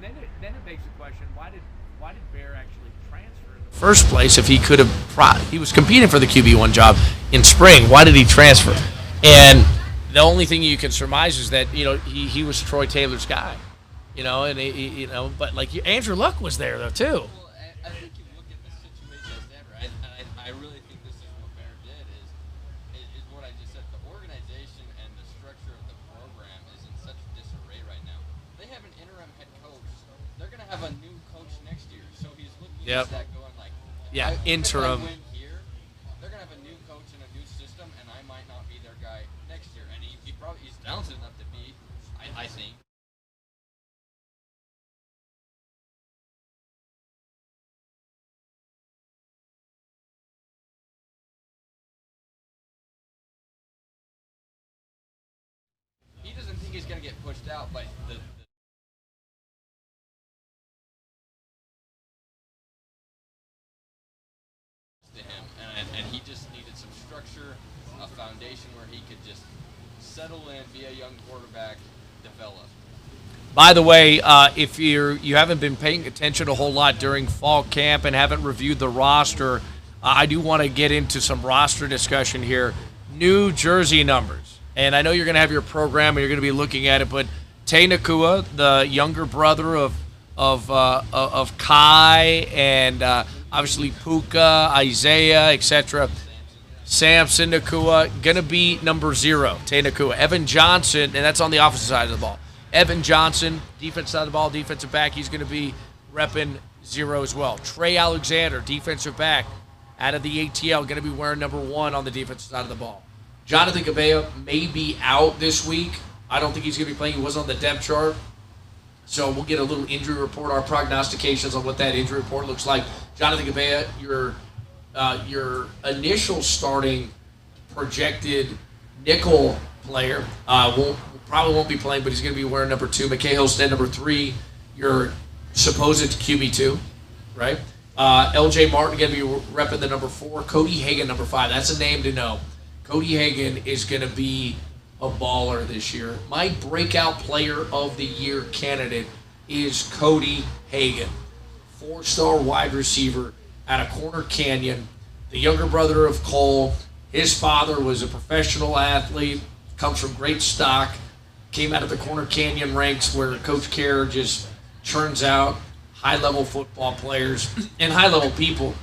then it begs the question: why did Bear actually transfer in the first place if he could have? He was competing for the QB1 job in spring. Why did he transfer? And the only thing you can surmise is that he was Troy Taylor's guy, and but like Andrew Luck was there though too. Well, I think you look at the situation as Denver. I really think this is what Bear did is what I just said. The organization and the structure of the program is in such disarray right now. They have an interim head coach. They're going to have a new coach next year, so he's looking at that going like, interim. If I win here, they're going to have a new coach and a new system, and I might not be their guy next year. And he's talented enough to be, I think. He doesn't think he's going to get pushed out, but the to him, and he just needed some structure, a foundation where he could just settle in, be a young quarterback, develop. By the way, if you haven't been paying attention a whole lot during fall camp and haven't reviewed the roster, I do want to get into some roster discussion here. New jersey numbers, and I know you're going to have your program and you're going to be looking at it, but Tay Nakua, the younger brother of Kai and obviously Puka, Isaiah, etc. Samson Nakua, going to be number 0, Tay Nakua. Evan Johnson, and that's on the offensive side of the ball. Evan Johnson, defensive side of the ball, defensive back, he's going to be repping 0 as well. Trey Alexander, defensive back, out of the ATL, going to be wearing number 1 on the defensive side of the ball. Jonathan Cabella may be out this week. I don't think he's going to be playing. He was on the depth chart. So we'll get a little injury report, our prognostications on what that injury report looks like. Jonathan Cabella, your initial starting projected nickel player, probably won't be playing, but he's going to be wearing number 2. McKay Hillstead, number 3. Your supposed QB2, right? LJ Martin going to be repping the number 4. Cody Hagan, number 5. That's a name to know. Cody Hagan is going to be a baller this year. My breakout player of the year candidate is Cody Hagan, 4-star wide receiver out of Corner Canyon, the younger brother of Cole. His father was a professional athlete, comes from great stock, came out of the Corner Canyon ranks where Coach Kerr just churns out high-level football players and high-level people.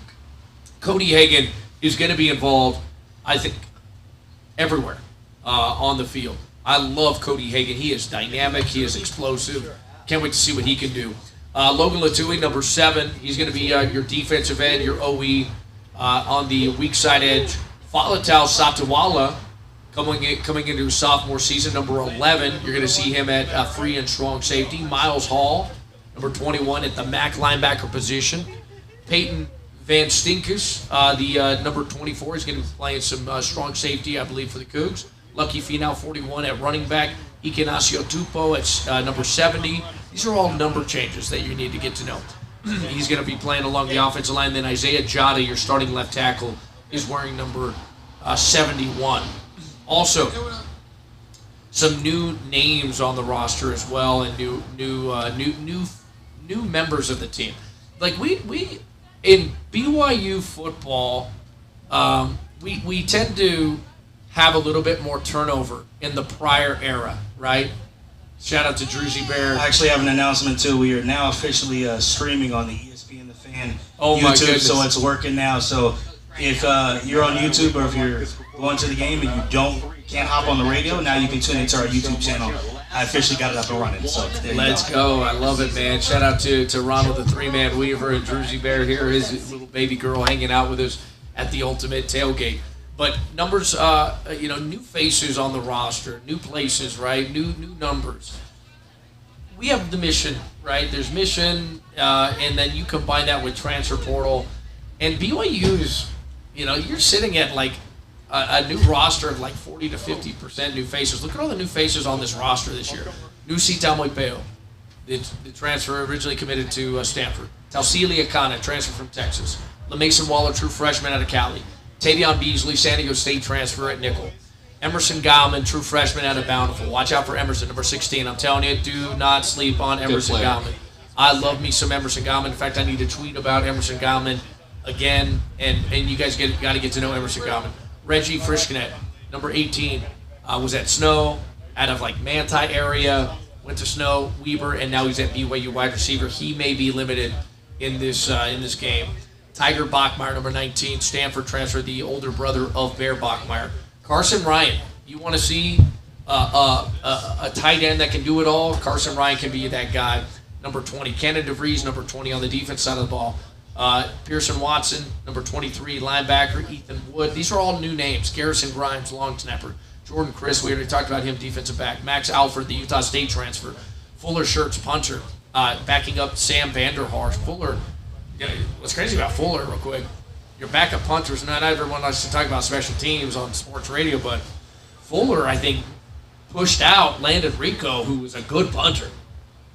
Cody Hagan is going to be involved, I think, everywhere on the field. I love Cody Hagan. He is dynamic. He is explosive. Can't wait to see what he can do. Logan Latui, number 7. He's going to be your defensive end, your OE on the weak side edge. Falatau Satawala coming into his sophomore season, number 11. You're going to see him at free and strong safety. Miles Hall, number 21, at the MAC linebacker position. Peyton Van Stinkus, the number 24, is going to be playing some strong safety, I believe, for the Cougs. Lucky Finau, 41, at running back. Ignacio Tupo at number 70. These are all number changes that you need to get to know. He's going to be playing along the offensive line. Then Isaiah Jada, your starting left tackle, is wearing number 71. Also, some new names on the roster as well, and new members of the team. Like we in BYU football, we tend to have a little bit more turnover in the prior era, right? Shout out to Druzy Bear. I actually have an announcement too. We are now officially streaming on the ESPN The Fan YouTube, my goodness. So it's working now. So if you're on YouTube or if you're going to the game and you can't hop on the radio, now you can tune into our YouTube channel. I officially got it up and running. So let's go. I love it, man. Shout out to Ronald, the 3-man Weaver, and Druzy Bear here, his little baby girl hanging out with us at the ultimate tailgate. But numbers, new faces on the roster, new places, right? New numbers. We have the mission, right? There's mission, and then you combine that with transfer portal. And BYU is, you're sitting at like a new roster of like 40 to 50% new faces. Look at all the new faces on this roster this year. Nusi Tamoipeo, the transfer originally committed to Stanford. Tausili Akana, transfer from Texas. LaMason Waller, true freshman out of Cali. Tavion Beasley, San Diego State transfer at nickel. Emerson Gauman, true freshman out of Bountiful. Watch out for Emerson, number 16. I'm telling you, do not sleep on Emerson Gauman. I love me some Emerson Galman. In fact, I need to tweet about Emerson Galman again, and you guys got to get to know Emerson Galman. Reggie Frischknecht, number 18, was at Snow, out of like Manti area, went to Snow, Weber, and now he's at BYU wide receiver. He may be limited in this game. Tiger Bachmeyer, number 19, Stanford transfer, the older brother of Bear Bachmeyer. Carson Ryan, you want to see a tight end that can do it all? Carson Ryan can be that guy. Number 20, Cannon DeVries, number 20 on the defense side of the ball. Pearson Watson, number 23, linebacker. Ethan Wood. These are all new names. Garrison Grimes, long snapper. Jordan Chris, we already talked about him, defensive back. Max Alford, the Utah State transfer. Fuller Shirts, punter. Backing up Sam Vanderhorst. Fuller, what's crazy about Fuller, real quick, your backup punters, not everyone likes to talk about special teams on sports radio, but Fuller, I think, pushed out Landon Rico, who was a good punter.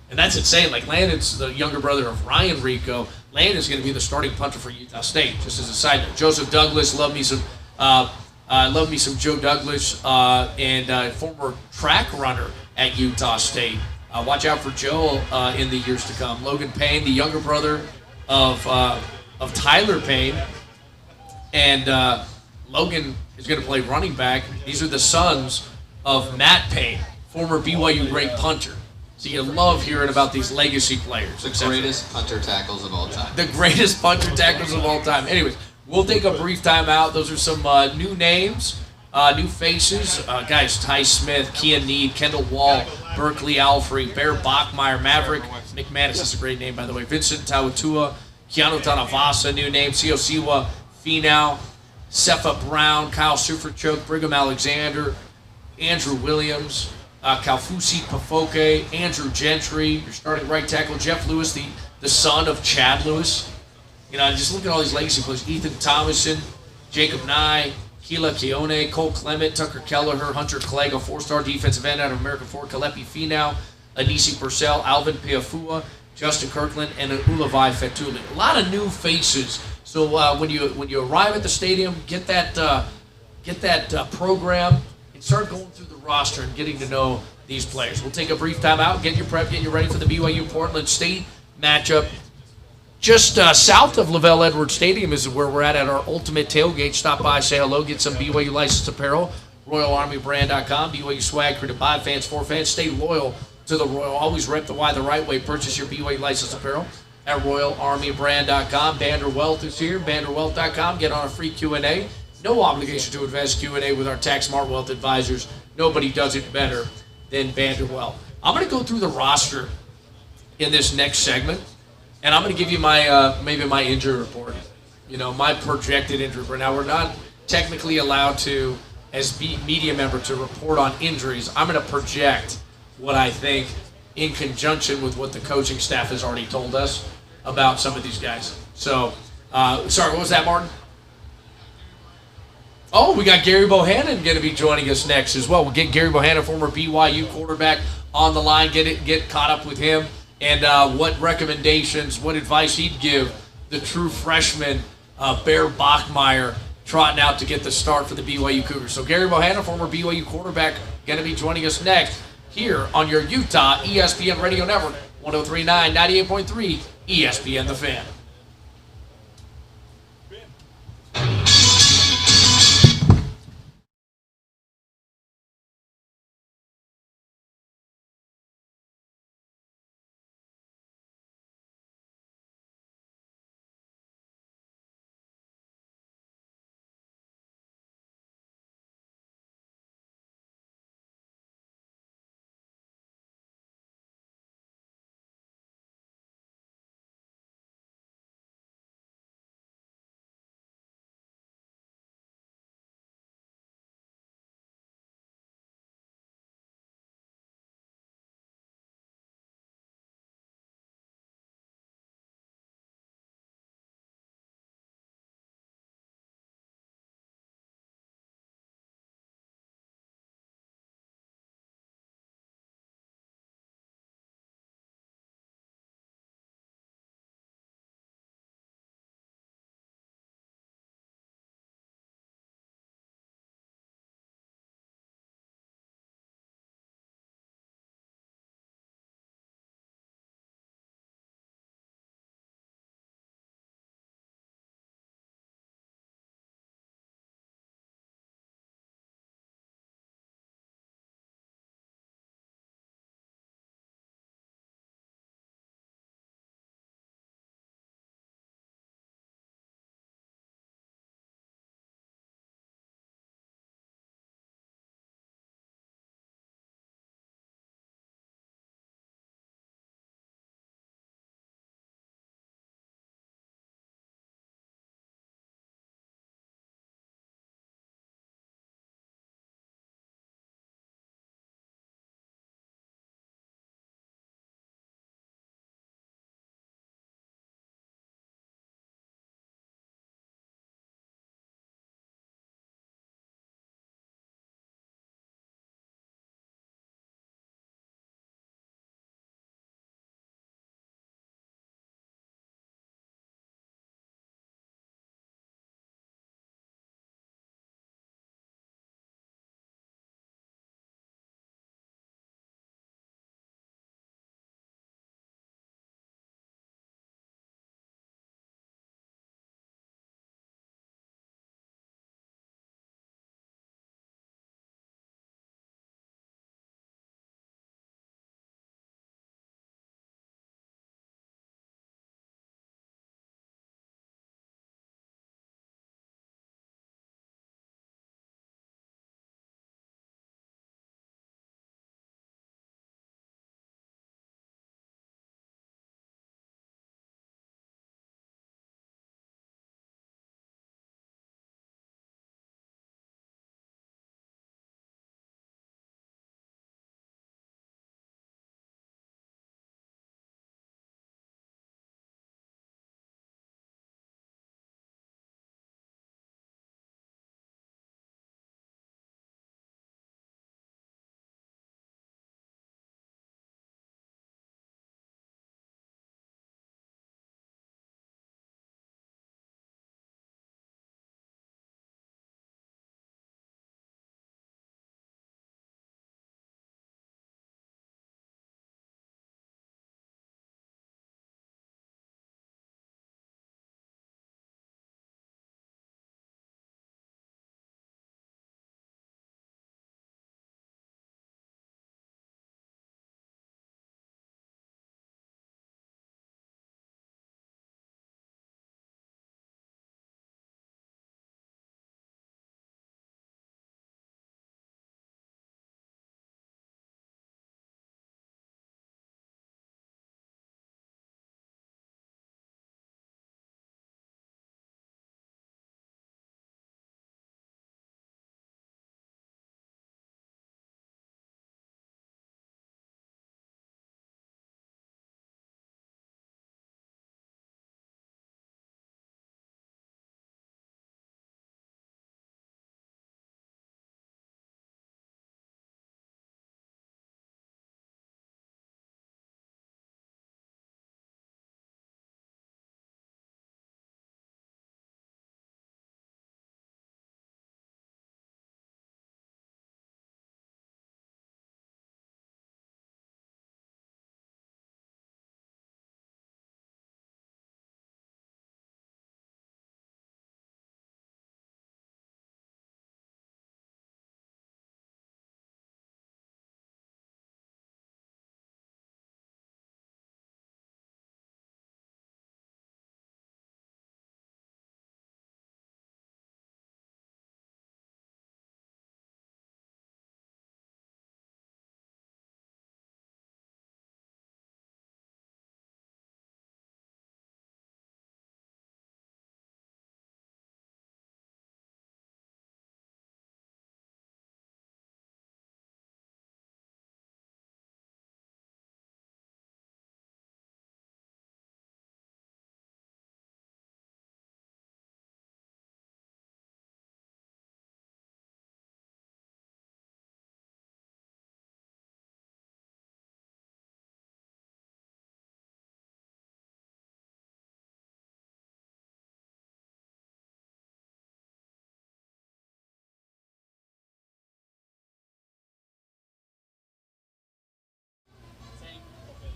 And that's insane. Like, Landon's the younger brother of Ryan Rico. Landon's going to be the starting punter for Utah State, just as a side note. Joseph Douglas, love me some Joe Douglas, and former track runner at Utah State. Watch out for Joe in the years to come. Logan Payne, the younger brother of Tyler Payne, and Logan is going to play running back. These are the sons of Matt Payne, former BYU great punter. So you love hearing about these legacy players. The greatest punter tackles of all time. The greatest punter tackles of all time. Anyways, we'll take a brief time out. Those are some new names, new faces. Guys, Ty Smith, Kian Need, Kendall Wall, Berkeley Alfrey, Bear Bachmeyer, Maverick McManus is a great name, by the way. Vincent Tautua, Keanu Tanavasa, new name. Siosiwa Finau, Sepha Brown, Kyle Sufferchoke, Brigham Alexander, Andrew Williams, Kalfusi Pafoke, Andrew Gentry, your starting right tackle, Jeff Lewis, the son of Chad Lewis. You know, just look at all these legacy players. Ethan Thomason, Jacob Nye, Keela Keone, Cole Clement, Tucker Kelleher, Hunter Clegg, a four-star defensive end out of American Fork, Kalepi Finau, Anisi Purcell, Alvin Peafua, Justin Kirkland, and Ulavai Fetuli. A lot of new faces. So when you arrive at the stadium, get that program and start going through the roster and getting to know these players. We'll take a brief time out, get your prep, get you ready for the BYU Portland State matchup. Just south of Lavelle Edwards Stadium is where we're at our ultimate tailgate. Stop by, say hello, get some BYU licensed apparel, RoyalArmyBrand.com, BYU swag, created by fans, for fans. Stay loyal to the Royal. Always rep the Y the right way. Purchase your BYU licensed apparel at RoyalArmyBrand.com. Bander Wealth is here, BanderWealth.com. Get on a free Q&A. No obligation to invest. Q&A with our tax smart wealth advisors. Nobody does it better than Bander Wealth. I'm going to go through the roster in this next segment, and I'm going to give you my maybe my injury report. You know, my projected injury report. Now, we're not technically allowed to, as media member, to report on injuries. I'm going to project what I think in conjunction with what the coaching staff has already told us about some of these guys. So, sorry, what was that, Martin? Oh, we got Gary Bohannon going to be joining us next as well. We'll get Gary Bohannon, former BYU quarterback, on the line, get caught up with him, and what recommendations, what advice he'd give the true freshman Bear Bachmeyer trotting out to get the start for the BYU Cougars. So Gary Bohannon, former BYU quarterback, going to be joining us next here on your Utah ESPN Radio Network, 103.9, 98.3 ESPN The Fan.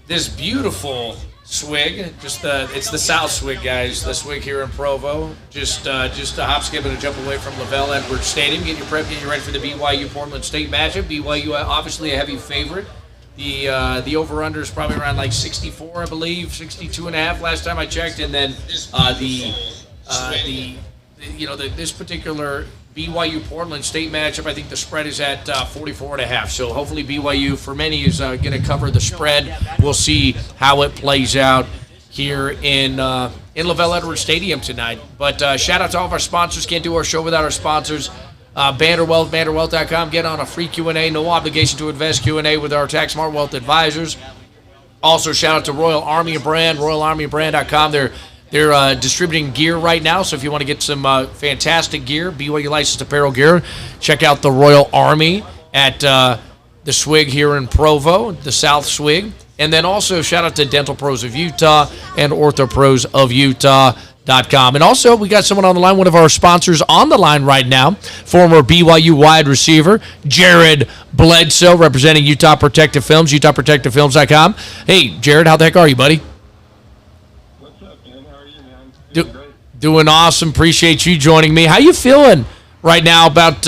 this beautiful Swig. It's the South Swig, guys. The Swig here in Provo. Just a hop, skip, and a jump away from Lavelle Edwards Stadium. Get your prep, get you ready for the BYU Portland State matchup. BYU obviously a heavy favorite. The over/under is probably around like 64, I believe, 62.5 last time I checked, and then this particular BYU Portland State matchup, I think the spread is at 44.5. So hopefully BYU, for many, is going to cover the spread. We'll see how it plays out here in Lavelle Edwards Stadium tonight. But shout out to all of our sponsors. Can't do our show without our sponsors. Vanderwealth, vanderwealth.com. Get on a free Q&A. No obligation to invest Q&A with our tax smart wealth advisors. Also, shout out to Royal Army Brand, royalarmybrand.com. They're distributing gear right now, so if you want to get some fantastic gear, BYU licensed apparel gear, check out the Royal Army at the Swig here in Provo, the South Swig. And then also shout out to Dental Pros of Utah and Orthopros of Utah.com. And also, we got someone on the line, one of our sponsors on the line right now, former BYU wide receiver, Jared Bledsoe, representing Utah Protective Films, utahprotectivefilms.com. Hey, Jared, how the heck are you, buddy? Doing awesome. Appreciate you joining me. How you feeling right now about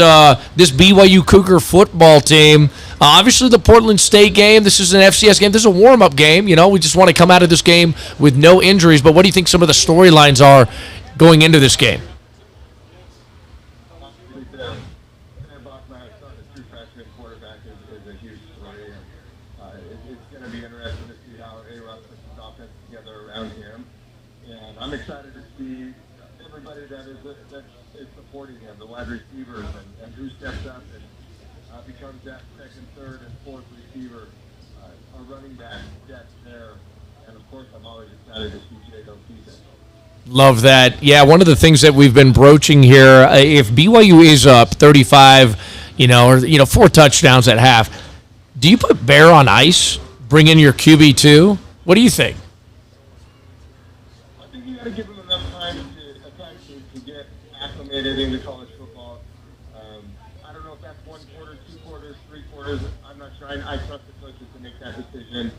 this BYU Cougar football team? Obviously, the Portland State game. This is an FCS game. This is a warm-up game. You know, we just want to come out of this game with no injuries. But what do you think some of the storylines are going into this game? I'm excited to see everybody that is supporting him, the wide receivers, and who steps up and becomes that second, third, and fourth receiver, our running back depth there. And of course, I'm always excited to see Jay Peterson. Love that. Yeah, one of the things that we've been broaching here, if BYU is up 35, or 4 touchdowns at half, do you put Bear on ice, bring in your QB2? What do you think? Got to give them enough time to get acclimated into college football. I don't know if that's 1 quarter, 2 quarters, 3 quarters. I'm not sure. I trust the coaches to make that decision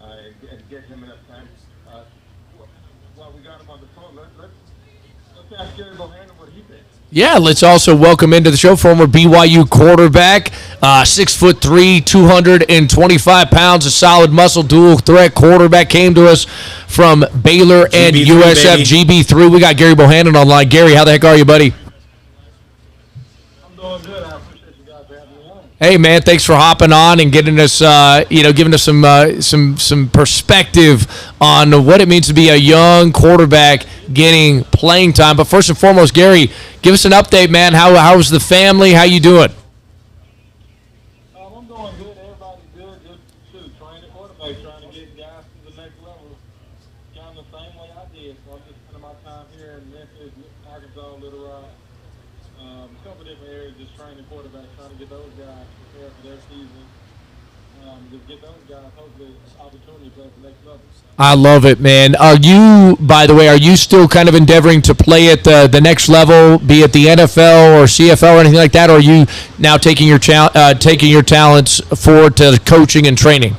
and get him enough time. While we got him on the phone, let's ask Gary Bohannon what he thinks. Yeah, let's also welcome into the show former BYU quarterback, 6'3", 225 pounds, a solid muscle dual threat quarterback. Came to us from Baylor and GB3, USF baby. GB3. We got Gary Bohannon online. Gary, how the heck are you, buddy? I'm doing good. I appreciate you guys having me on. Hey, man, thanks for hopping on and getting us, giving us some perspective on what it means to be a young quarterback getting playing time. But first and foremost, Gary, give us an update, man. How's the family? How you doing? I'm doing good. Everybody's good. Just trying to quarterback, trying to get guys to the next level. Kind of the same way I did. So I'm just spending my time here in Memphis, Arkansas, Little Rock, a couple different areas, just training quarterbacks, trying to get those guys prepared for their season. Just get those guys, hopefully, opportunity to play at the next level. I love it, man. Are you still kind of endeavoring to play at the next level, be it the NFL or CFL or anything like that, or are you now taking your talents forward to coaching and training?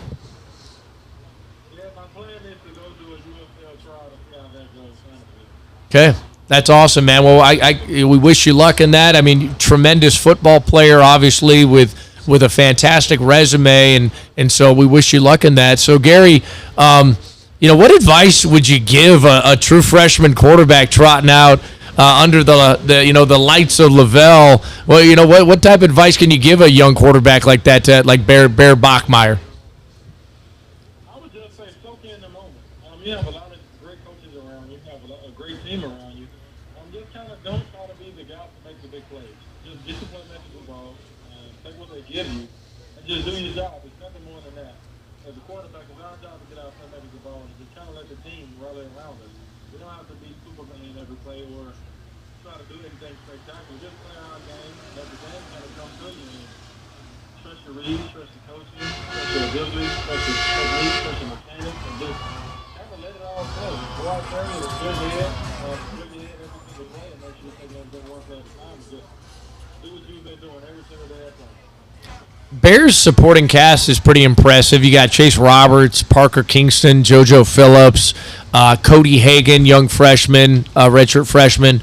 Yeah, my plan is to go do a UFL trial to see how that goes. Okay. That's awesome, man. Well, we wish you luck in that. I mean, tremendous football player, obviously, with a fantastic resume, and so we wish you luck in that. So, Gary, what advice would you give a true freshman quarterback trotting out under the lights of Lavelle? Well, what type of advice can you give a young quarterback like that, like Bear Bachmeier? I would just say soak in the moment. You have a lot of great coaches around you. You have a great team around you. Just kind of don't try to be the guy to make the big plays. Just get the play the ball, take what they give you, and just do your job. It's nothing more than that. As a quarterback, it's our job to get out there and the ball and just kind of let the team rally around us. We don't have to be Superman in every play or try to do anything spectacular. Just play our game, let the game kind of come to you. And trust your reads, trust your coaching, trust your ability, trust your technique, trust your mechanics, and just kind of let it all flow. Go out there with a good head, every single play, and make sure you're taking everything one play at a time. Just do what you've been doing every single day at practice. Bears supporting cast is pretty impressive. You got Chase Roberts, Parker Kingston, JoJo Phillips, Cody Hagan, young freshman, redshirt freshman.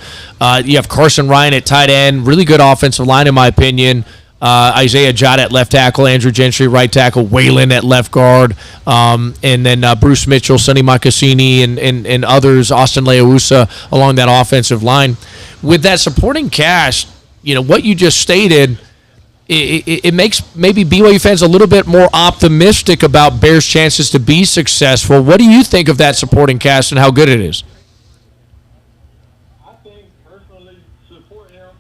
You have Carson Ryan at tight end. Really good offensive line, in my opinion. Isaiah Jott at left tackle, Andrew Gentry right tackle, Waylon at left guard, and then Bruce Mitchell, Sonny Makassini, and others, Austin Leausa along that offensive line. With that supporting cast, what you just stated, it makes maybe BYU fans a little bit more optimistic about Bears' chances to be successful. What do you think of that supporting cast and how good it is? I think personally, support him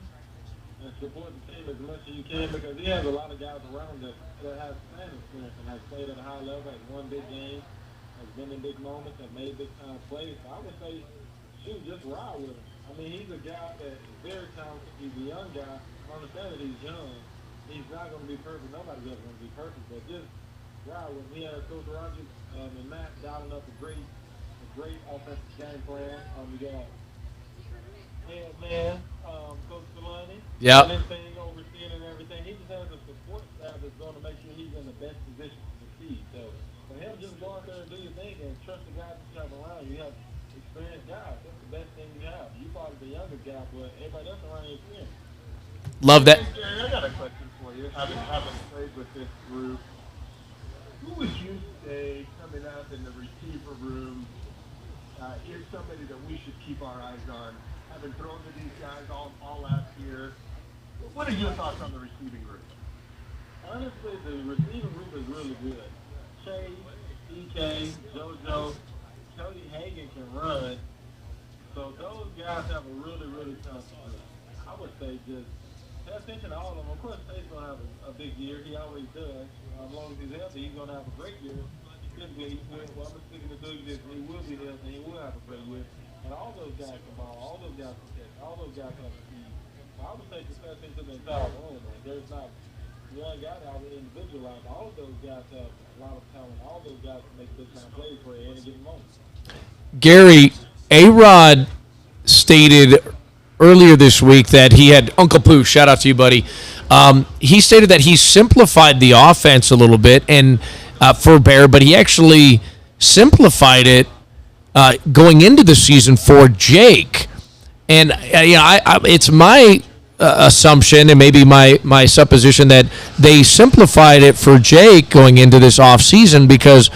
and support the team as much as you can because he has a lot of guys around that have fan experience and have played at a high level, has won big games, has been in big moments, have made big time plays. So I would say, shoot, just ride with him. I mean, he's a guy that is very talented. He's a young guy. I understand that he's young. He's not going to be perfect. Nobody's ever going to be perfect. But just ride with him. He has Coach Rogers and Matt dialing up a great offensive game plan. We got man, Coach Delaney. Yep. Anything overseeing and everything. He just has a support staff that's going to make sure he's in the best position to succeed. So for him, just go out there and do your thing and trust the guys that you have around you. You have experienced guys. That's the best thing you have. You probably the younger guy, but everybody else around you is experienced. Love that. Hey, Gary, I got a question for you. Having played with this group, who would you say coming up in the receiver room is somebody that we should keep our eyes on? Having thrown to these guys all last year, what are your thoughts on the receiving group? Honestly, the receiving group is really good. Chase, EK, JoJo, Cody Hagan can run. So those guys have a really, really tough time. I would say just pay attention to all of them. Of course, Chase going to have a big year. He always does. As long as he's healthy, he's going to have a great year. Typically, I'm sticking to Cougar, he will be healthy. He will have a great year. And all those guys can ball. All those guys can catch. All those guys have speed. So I would say just pay attention to the entire room. There's not one guy that I would individualize. All of those guys have a lot of talent. All those guys can make big time plays for you at any given moment. Gary, A-Rod stated earlier this week that he had Uncle Pooh, shout out to you, buddy. He stated that he simplified the offense a little bit and for Bear, but he actually simplified it going into the season for Jake. And it's my assumption and maybe my supposition that they simplified it for Jake going into this offseason because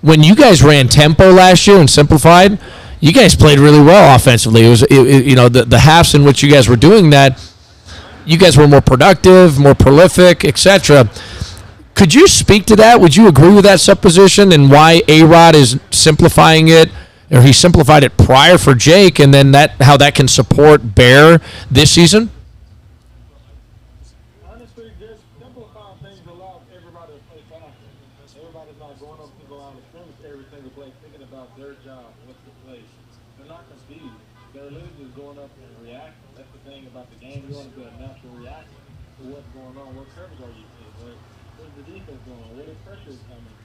when you guys ran tempo last year and simplified, you guys played really well offensively. It was the halves in which you guys were doing that, you guys were more productive, more prolific, etc. Could you speak to that? Would you agree with that supposition and why A-Rod is simplifying it, or he simplified it prior for Jake, and then how that can support Bear this season? Honestly, just simplifying things allows everybody to play faster. Everybody's not going up to the line of scrimmage every single play thinking about their job, what's the play. They're not confused. They're literally just going up and reacting. That's the thing about the game. You want to be a natural reaction to what's going on. What curves are you seeing? Where's the defense going? Where the pressure is coming?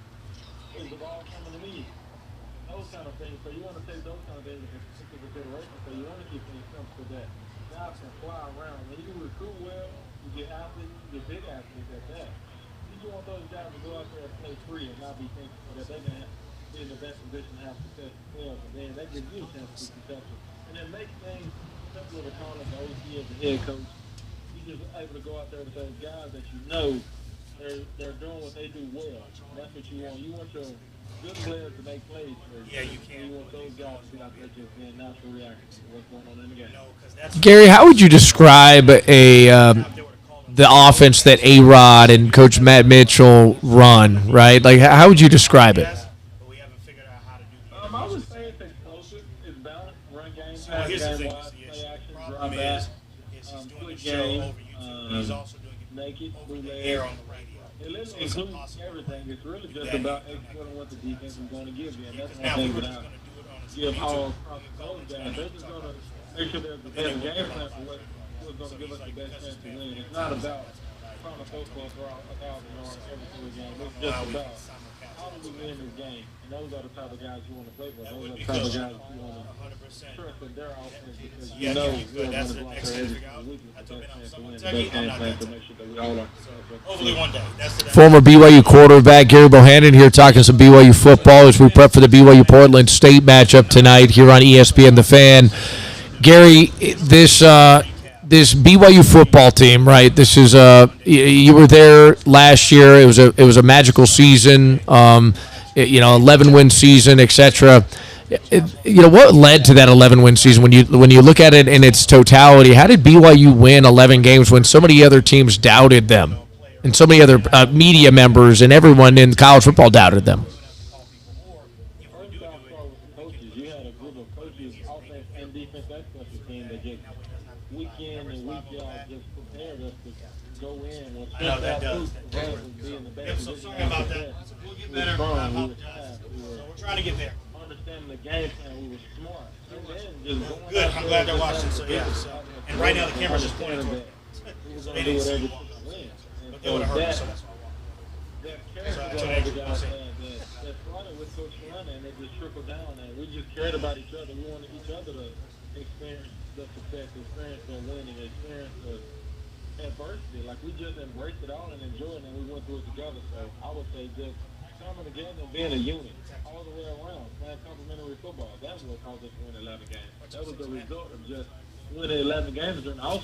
Is the ball coming to me? Those kind of things. So you want to take those kind of things into consideration. So you want to keep things simple so that guys can fly around. When you recruit well, you get athletes, you get big athletes at that. You just want those guys to go out there and play free and not be thinking so that they can be in the best position to have success themselves. And then that gives you a chance to be successful. And then make things simpler to call it the OC as the head coach. You're just able to go out there with those guys that you know they're doing what they do well. That's what you want. You want your good players to make plays for you. Yeah, you can. You want those guys to be out there just being natural reactions to what's going on in the game. Gary, how would you describe the offense that A-Rod and Coach Matt Mitchell run, right? Like, how would you describe it? I would say it's explosive, it's balanced, run game, pass here's the game, thing. wide, play action, Problem drop back, is he's doing quick the show game, over YouTube. He's also doing it naked, over the bootleg. air on the radio. It literally So it's includes impossible. everything. It's really just Yeah, about you- executing what the defense is going to give you. And that's Now, one we thing were that just I going to do it on give YouTube. all across those guys. They're just going to make sure there's the best game plan for what's going to give us the best chance to win. It's not about trying to throw for a 1,000 yards every single game. It's just about how do we win this game? And those are the type of guys you want to play for. Those are the type of guys you want to trust in their offense because you know we're going to block her every single week. It's the best chance to win. The best game plan to make sure that we all are successful. Hopefully one day. Former BYU quarterback Gary Bohannon here talking some BYU football as we prep for the BYU Portland State matchup tonight here on ESPN The Fan. Gary, this BYU football team, right? This is you were there last year. It was a magical season. 11-win season, etc. What led to that 11-win season? When you look at it in its totality, how did BYU win 11 games when so many other teams doubted them, and so many other media members and everyone in college football doubted them? You had a group of coaches, offense and defense, that special team that just week in and week out just prepared us to go in. I know that does. So sorry about that. We'll get better. I apologize. So we're trying to get there. Understanding the game plan, we were smart. And then just going Good. I'm glad they're watching. So yeah. And right now the camera's just pointing toward. So they didn't see. But they would have heard us. So that's why. That character that started with Coach Ronald, and it just trickled down, and we just cared about each other. We wanted each other to experience the success, experience the winning, experience the adversity. Like, we just embraced it all and enjoyed it, and we went through it together. So I would say just coming together and being a unit all the way around, playing complementary football. That's what caused us to win 11 games. That was the result of just winning 11 games during the offseason.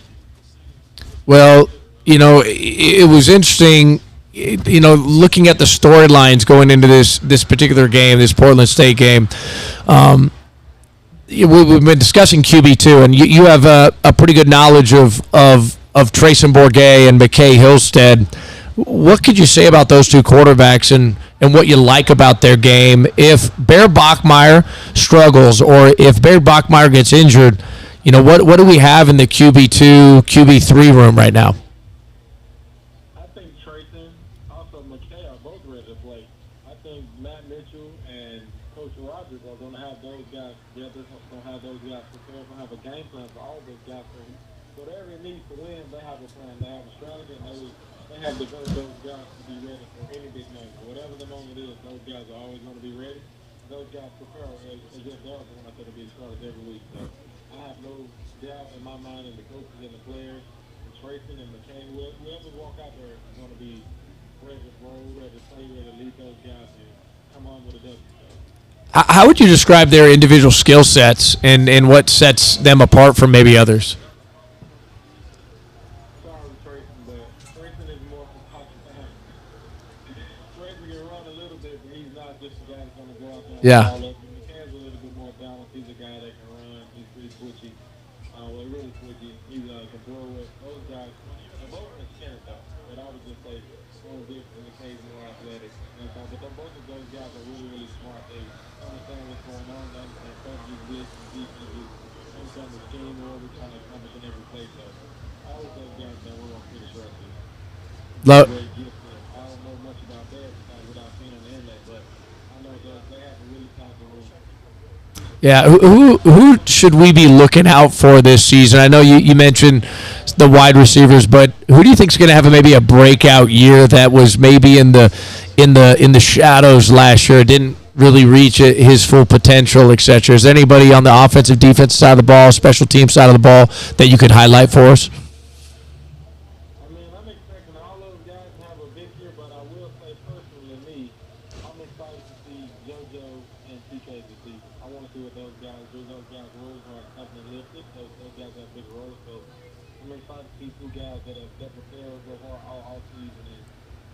Well, it was interesting. Looking at the storylines going into this particular game, this Portland State game, we've been discussing QB2, and you have a pretty good knowledge of Trayson Bourget and McKay Hillstead. What could you say about those two quarterbacks and what you like about their game? If Bear Bachmeier struggles or if Bear Bachmeier gets injured, what do we have in the QB2, QB3 room right now? I think Trayson, also McKay are both ready to play. I think Matt Mitchell and Coach Rogers are going to have those guys together, going to have those guys prepared, going to have a game plan for all those guys. So whatever it needs to win, they have a plan, they have a strategy, and they have developed those guys to be ready for any big moment. Whatever the moment is, those guys are always going to be ready. Those guys prepare as if they're going to be started every week. So I have no doubt in my mind in the coaches and the players, and Trayson and McCain, whoever walk out there is going to be ready to roll, ready to play, ready to lead those guys and come on with a W. How would you describe their individual skill sets and what sets them apart from maybe others? Yeah. McCann's a little bit more balanced. He's a guy that can run. He's pretty twitchy. Really twitchy. He can throw it. Those guys, they're both in the center, though. But I would just say one different in the case more athletic. But both of those guys are really, really smart. They understand what's going on. They understand coverages, this and defenses. They understand the scheme, where we're trying to accomplish in every play. So all of those guys that we're pretty sure of. I don't know much about that without seeing on the internet, but I know they have a really talented room. Yeah, who should we be looking out for this season? I know you mentioned the wide receivers, but who do you think is going to have maybe a breakout year that was maybe in the shadows last year, didn't really reach his full potential, etc.? Is there anybody on the offensive, defensive side of the ball, special team side of the ball that you could highlight for us? I'm expecting all those guys to have a big year, but I will say personally, I'm excited to see JoJo and TK this season. I want to see what those guys do. Those guys' roles are something lifted. Those guys have big roles. So I'm excited to see two guys that have prepared so hard all season and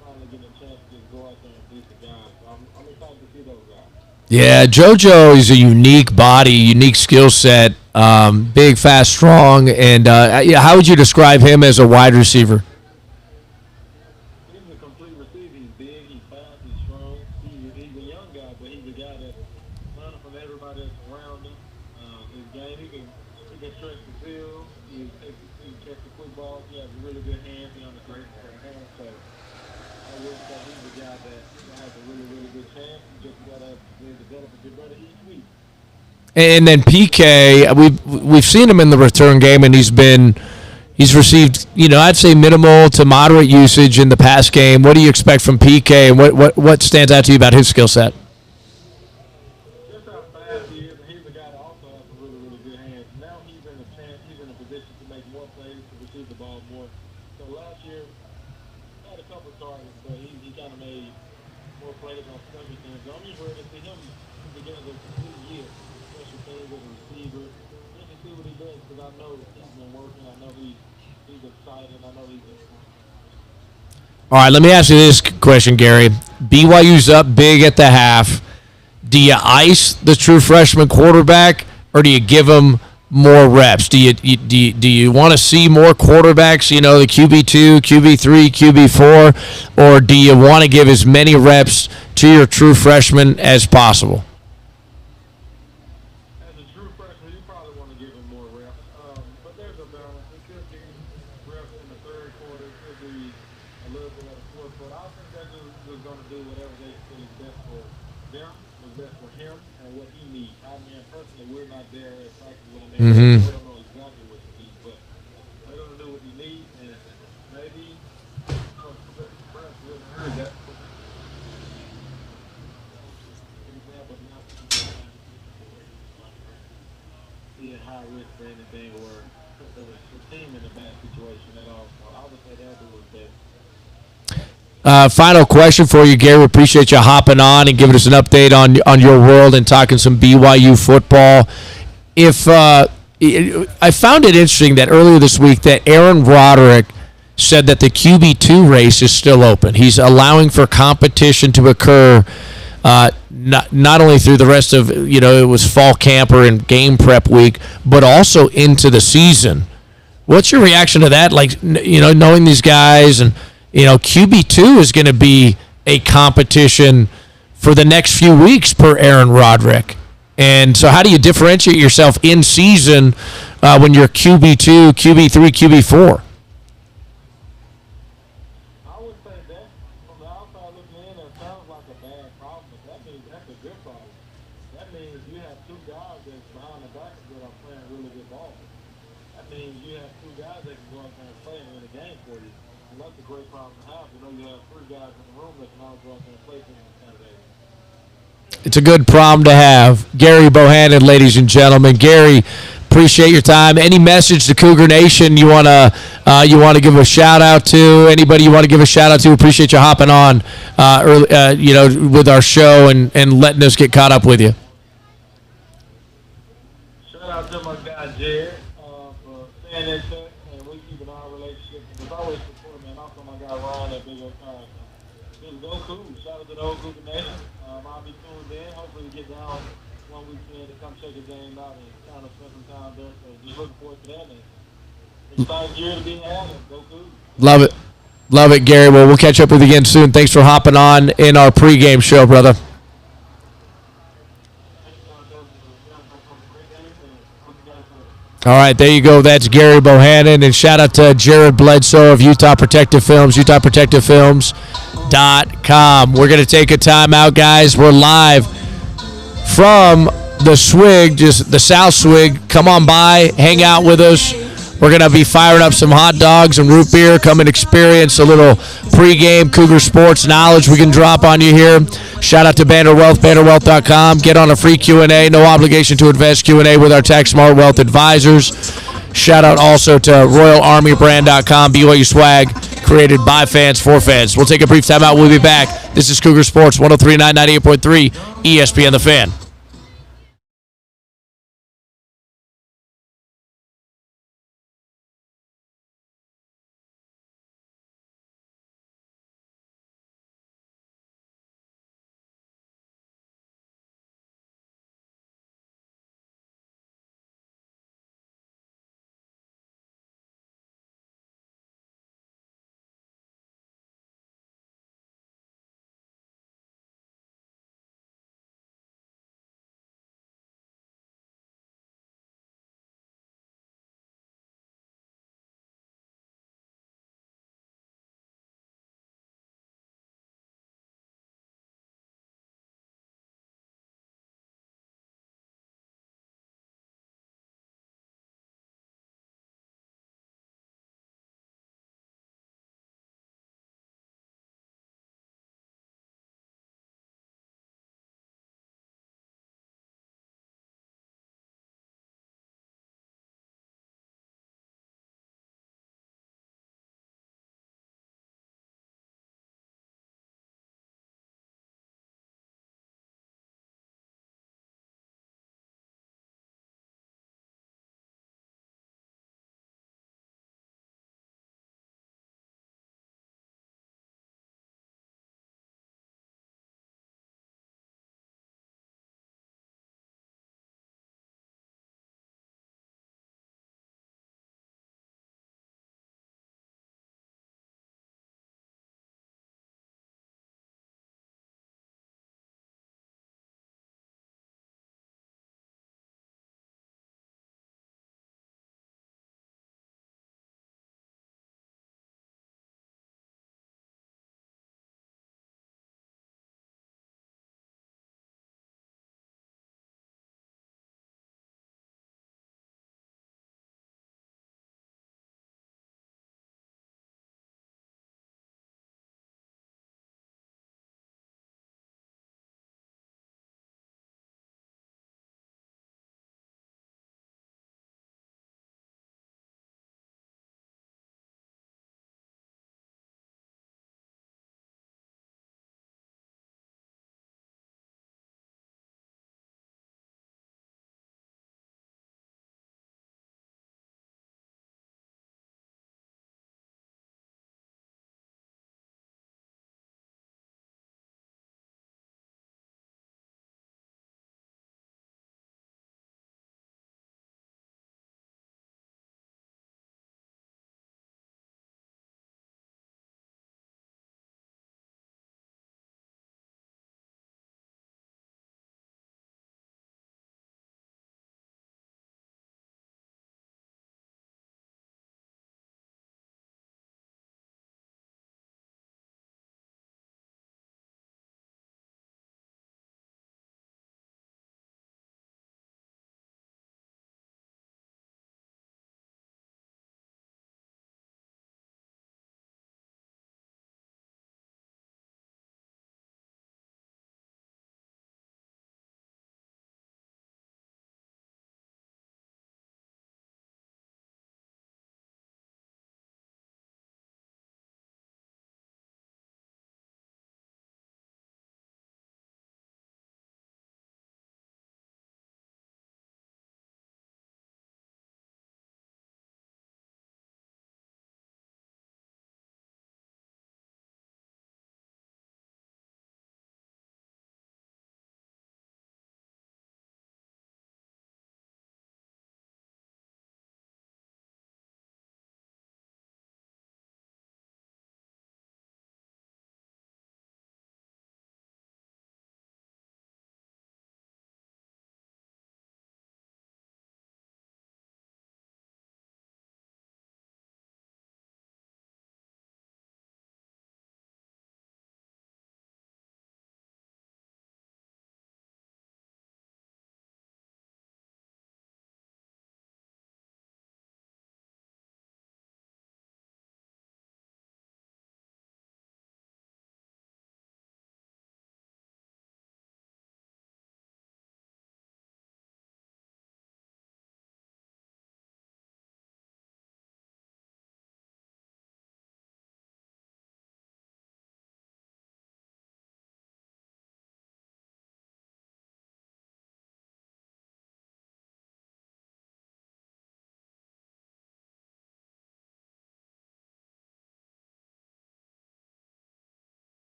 finally getting a chance to just go out there and beat the guys. So I'm excited to see those guys. Yeah, JoJo is a unique body, unique skill set, big, fast, strong, and how would you describe him as a wide receiver? He's a complete receiver. He's big, he's fast, he's strong. He's a young guy, but he's a guy that's learning from everybody that's around him. His game, he can stretch the field. He can catch the football. He has really good hands. He understands the hands. So I would say he's a guy that has a really, really good chance. You just got to develop a good brother each week. And then PK, we've seen him in the return game, and he's been He's received, I'd say minimal to moderate usage in the pass game. What do you expect from PK, and what stands out to you about his skill set? Just how fast he is, and he's a guy that also has some really, really good hands. Now he's in a chance, he's in a position to make more plays, to receive the ball more. So last year, he had a couple of targets, but he kind of made more plays on special teams. So I'm just ready to see him begin to complete year, special teams as a receiver, just to see what he does, because I know he's been working. I know he's excited. I know he's All right, let me ask you this question, Gary. BYU's up big at the half. Do you ice the true freshman quarterback, or do you give him more reps? Do you want to see more quarterbacks, the QB2, QB3, QB4, or do you want to give as many reps to your true freshman as possible? as a true freshman, you probably want to give him more reps. But there's a balance. It could be reps in the third quarter. It could be a little bit of the fourth quarter. I think they're just going to do whatever they feel is best for them, what's best for him, and what he needs. I mean, personally, we're not there at practice with him. We don't know exactly what he needs, but they're going to do what he needs, and maybe perhaps we haven't heard that. Example, not being high risk for anything or put the team in a bad situation at all. So I would say that was best. Final question for you, Gary. We appreciate you hopping on and giving us an update on your world and talking some BYU football. If I found it interesting that earlier this week that Aaron Roderick said that the QB2 race is still open. He's allowing for competition to occur not only through the rest of, it was fall camper and game prep week, but also into the season. What's your reaction to that? Like, knowing these guys and, QB2 is going to be a competition for the next few weeks per Aaron Roderick. And so how do you differentiate yourself in season when you're QB2, QB3, QB4? I would say that from the outside looking in, it sounds like a bad problem, but that means that's a good problem. That means you have two guys that's behind the back that are playing really good ball. That means you have two guys that can go out there and play and win a game for you. And that's a great problem to have. You have three guys in the room that can all go out there and play for you on Saturday. It's a good problem to have. Gary Bohannon, ladies and gentlemen. Gary, appreciate your time. Any message to Cougar Nation you wanna give a shout out to? Anybody you want to give a shout out to? Appreciate you hopping on with our show and letting us get caught up with you. Shout out to my guy Jared for staying in touch, and we keeping our relationship. And it's always supporting me. And also my guy Ronald at Big Oak Time. Just go Cougar. Shout out to the whole Cougar Nation. I'll be tuned in. Hopefully we get down one weekend to come check the game out and kind of spend some time there. So just looking forward to that. And excited year to be had. Go Cougar. Love it. Love it, Gary. Well, we'll catch up with you again soon. Thanks for hopping on in our pregame show, brother. All right, there you go. That's Gary Bohannon. And shout out to Jared Bledsoe of Utah Protective Films, utahprotectivefilms.com. We're going to take a timeout, guys. We're live from the Swig, just the South Swig. Come on by, hang out with us. We're going to be firing up some hot dogs and root beer. Come and experience a little pregame Cougar sports knowledge we can drop on you here. Shout out to Banner Wealth, bannerwealth.com. Get on a free Q&A. No obligation to invest Q&A with our tax smart wealth advisors. Shout out also to RoyalArmyBrand.com. BYU swag created by fans for fans. We'll take a brief timeout. We'll be back. This is Cougar Sports 103.9, 98.3 ESPN The Fan.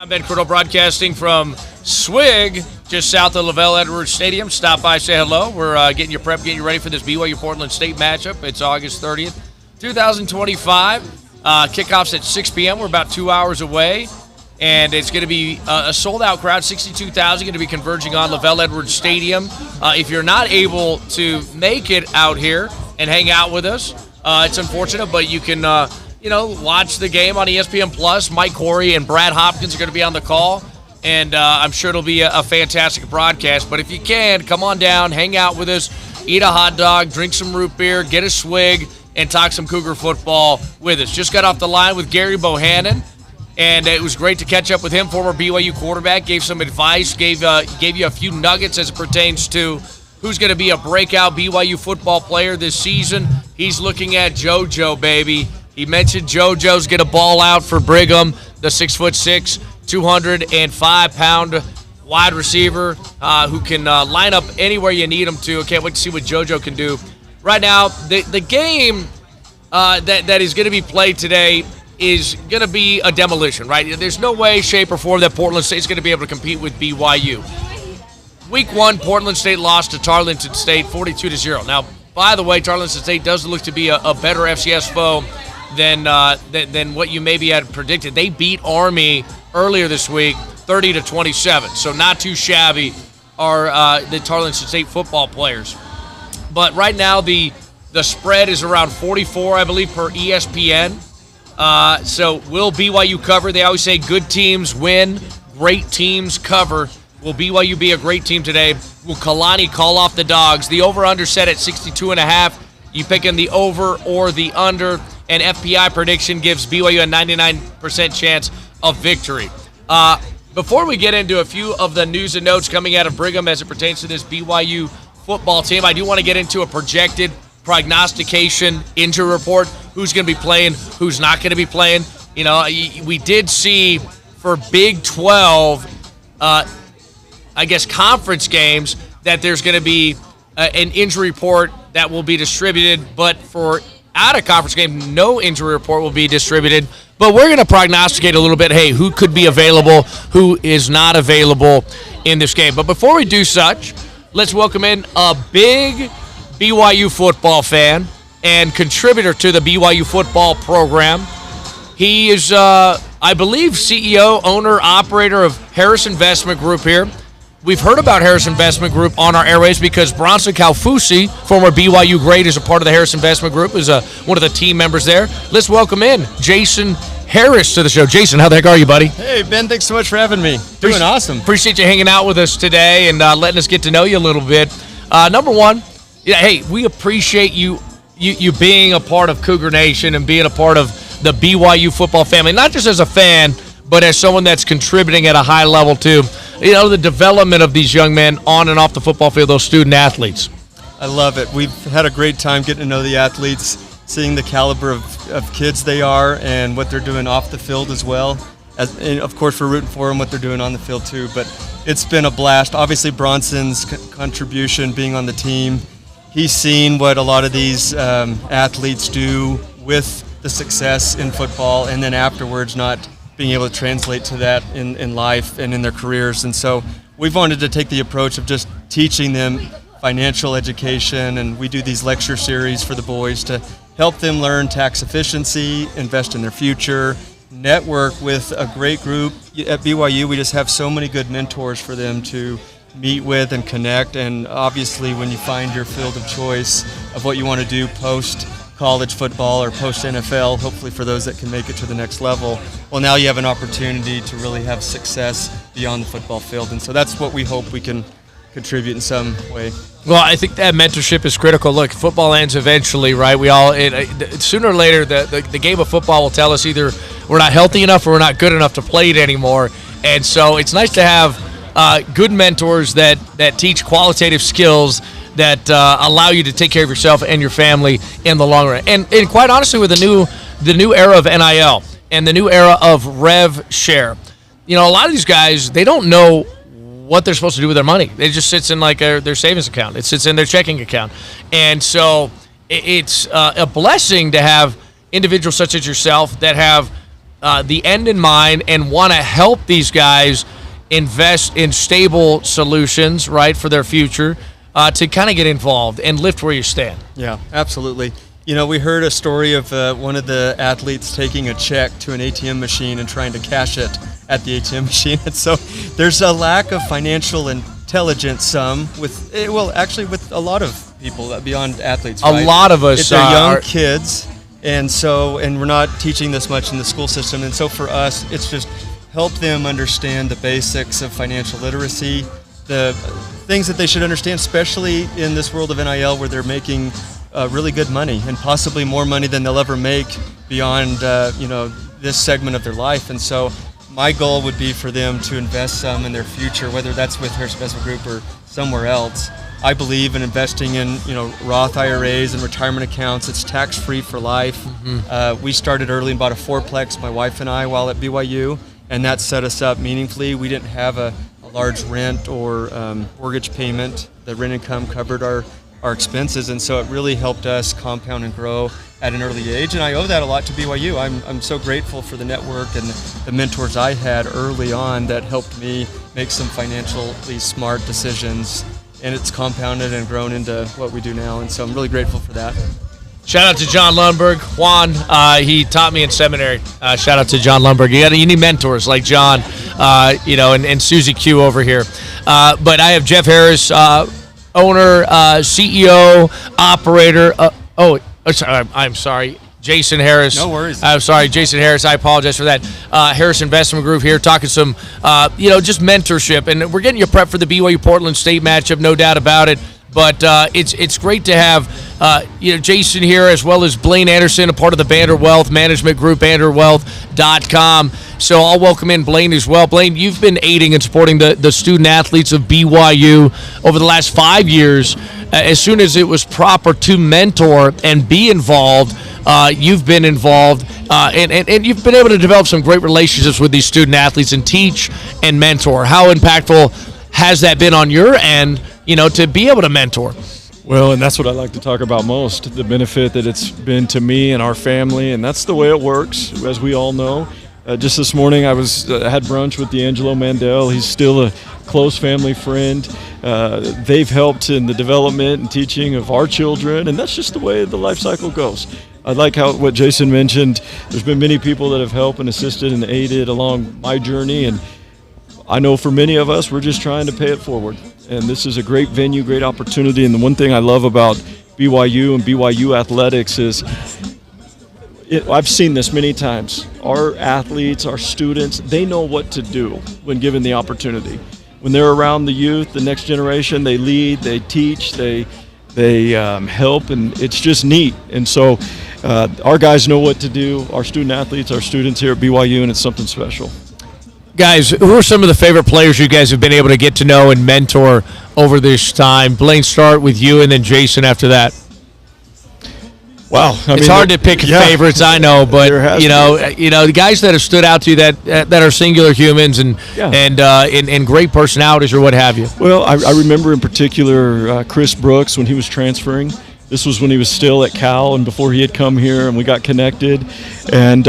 I'm Ben Criddle broadcasting from Swig, just south of Lavelle Edwards Stadium. Stop by, say hello. We're getting you prepped, getting you ready for this BYU Portland State matchup. It's August 30th, 2025. Kickoff's at 6 p.m. We're about 2 hours away. And it's going to be a sold-out crowd, 62,000, going to be converging on Lavelle Edwards Stadium. If you're not able to make it out here and hang out with us, it's unfortunate, but you can watch the game on ESPN Plus. Mike Corey and Brad Hopkins are going to be on the call, and I'm sure it'll be a fantastic broadcast. But if you can, come on down, hang out with us, eat a hot dog, drink some root beer, get a swig, and talk some Cougar football with us. Just got off the line with Gary Bohannon, and it was great to catch up with him, former BYU quarterback, gave some advice, gave you a few nuggets as it pertains to who's going to be a breakout BYU football player this season. He's looking at JoJo, baby. He mentioned JoJo's going to ball out for Brigham, the 6'6", 205-pound wide receiver who can line up anywhere you need him to. I can't wait to see what JoJo can do. Right now, the game that is going to be played today is going to be a demolition, right? There's no way, shape, or form that Portland State is going to be able to compete with BYU. Week 1, Portland State lost to Tarleton State 42-0. Now, by the way, Tarleton State does look to be a better FCS foe than what you maybe had predicted. They beat Army earlier this week, 30-27. So not too shabby are the Tarleton State football players. But right now the spread is around 44, I believe, per ESPN. So will BYU cover? They always say good teams win, great teams cover. Will BYU be a great team today? Will Kalani call off the dogs? The over-under set at 62.5. You picking the over or the under? And FPI prediction gives BYU a 99% chance of victory. Before we get into a few of the news and notes coming out of Brigham as it pertains to this BYU football team, I do want to get into a projected prognostication injury report. Who's going to be playing, who's not going to be playing. You know, we did see for Big 12, conference games that there's going to be an injury report that will be distributed, but for out-of-conference game, no injury report will be distributed. But we're going to prognosticate a little bit, hey, who could be available, who is not available in this game. But before we do such, let's welcome in a big BYU football fan and contributor to the BYU football program. He is, I believe, CEO, owner, operator of Harris Investment Group here. We've heard about Harris Investment Group on our airways because Bronson Kaufusi, former BYU great, is a part of the Harris Investment Group, is one of the team members there. Let's welcome in Jason Harris to the show. Jason, how the heck are you, buddy? Hey, Ben, thanks so much for having me. Doing awesome. Appreciate you hanging out with us today and letting us get to know you a little bit. Number one, hey, we appreciate you being a part of Cougar Nation and being a part of the BYU football family, not just as a fan, but as someone that's contributing at a high level too. You know, the development of these young men on and off the football field, those student athletes. I love it. We've had a great time getting to know the athletes, seeing the caliber of kids they are and what they're doing off the field as well. And of course, we're rooting for them, what they're doing on the field too. But it's been a blast. Obviously, Bronson's contribution being on the team, he's seen what a lot of these athletes do with the success in football and then afterwards not being able to translate to that in life and in their careers. And so we've wanted to take the approach of just teaching them financial education, and we do these lecture series for the boys to help them learn tax efficiency, invest in their future, network with a great group. At BYU, we just have so many good mentors for them to meet with and connect, and obviously when you find your field of choice of what you want to do post college football or post NFL, hopefully for those that can make it to the next level, well, now you have an opportunity to really have success beyond the football field. And so that's what we hope we can contribute in some way. Well, I think that mentorship is critical. Look, football ends eventually, right? We all sooner or later the game of football will tell us either we're not healthy enough or we're not good enough to play it anymore. And so it's nice to have good mentors that teach qualitative skills that allow you to take care of yourself and your family in the long run. And quite honestly, with the new era of NIL and the new era of rev share, you know, a lot of these guys, they don't know what they're supposed to do with their money. It just sits in like their savings account. It sits in their checking account. And so it's a blessing to have individuals such as yourself that have the end in mind and want to help these guys invest in stable solutions, right, for their future, to kind of get involved and lift where you stand. Yeah, absolutely. You know, we heard a story of one of the athletes taking a check to an ATM machine and trying to cash it at the ATM machine. And so there's a lack of financial intelligence with a lot of people beyond athletes, right? A lot of us they're young kids, and we're not teaching this much in the school system. And so for us, it's just help them understand the basics of financial literacy, the things that they should understand, especially in this world of NIL where they're making really good money and possibly more money than they'll ever make beyond this segment of their life. And so my goal would be for them to invest some in their future, whether that's with Harris Investment Group or somewhere else. I believe in investing in Roth IRAs and retirement accounts. It's tax-free for life. Mm-hmm. We started early and bought a fourplex, my wife and I, while at BYU, and that set us up meaningfully. We didn't have a large rent or mortgage payment. The rent income covered our expenses, and so it really helped us compound and grow at an early age, and I owe that a lot to BYU. I'm so grateful for the network and the mentors I had early on that helped me make some financially smart decisions, and it's compounded and grown into what we do now, and so I'm really grateful for that. Shout out to John Lundberg. Juan, he taught me in seminary. Shout out to John Lundberg. You need mentors like John, and Susie Q over here. But I have Jeff Harris, owner, CEO, operator. I'm sorry. Jason Harris. No worries. I'm sorry, Jason Harris. I apologize for that. Harris Investment Group here, talking some, just mentorship. And we're getting you prepped for the BYU Portland State matchup, no doubt about it. But it's great to have Jason here, as well as Blaine Anderson, a part of the Vanderwealth Management Group, vanderwealth.com. So I'll welcome in Blaine as well. Blaine, you've been aiding and supporting the student athletes of BYU over the last 5 years. As soon as it was proper to mentor and be involved, you've been involved, and you've been able to develop some great relationships with these student athletes and teach and mentor. How impactful has that been on your end, to be able to mentor? Well, and that's what I like to talk about most, the benefit that it's been to me and our family, and that's the way it works, as we all know. Just this morning, I had brunch with D'Angelo Mandel. He's still a close family friend. They've helped in the development and teaching of our children, and that's just the way the life cycle goes. I like what Jason mentioned. There's been many people that have helped and assisted and aided along my journey, and I know for many of us, we're just trying to pay it forward. And this is a great venue, great opportunity. And the one thing I love about BYU and BYU athletics is I've seen this many times. Our athletes, our students, they know what to do when given the opportunity. When they're around the youth, the next generation, they lead, they teach, they help, and it's just neat. And so our guys know what to do. Our student athletes, our students here at BYU, and it's something special. Guys, who are some of the favorite players you guys have been able to get to know and mentor over this time? Blaine, start with you, and then Jason after that. Wow, it's hard to pick favorites, I know, but the guys that have stood out to you that are singular humans and great personalities or what have you. Well, I remember in particular Chris Brooks when he was transferring. This was when he was still at Cal and before he had come here, and we got connected. And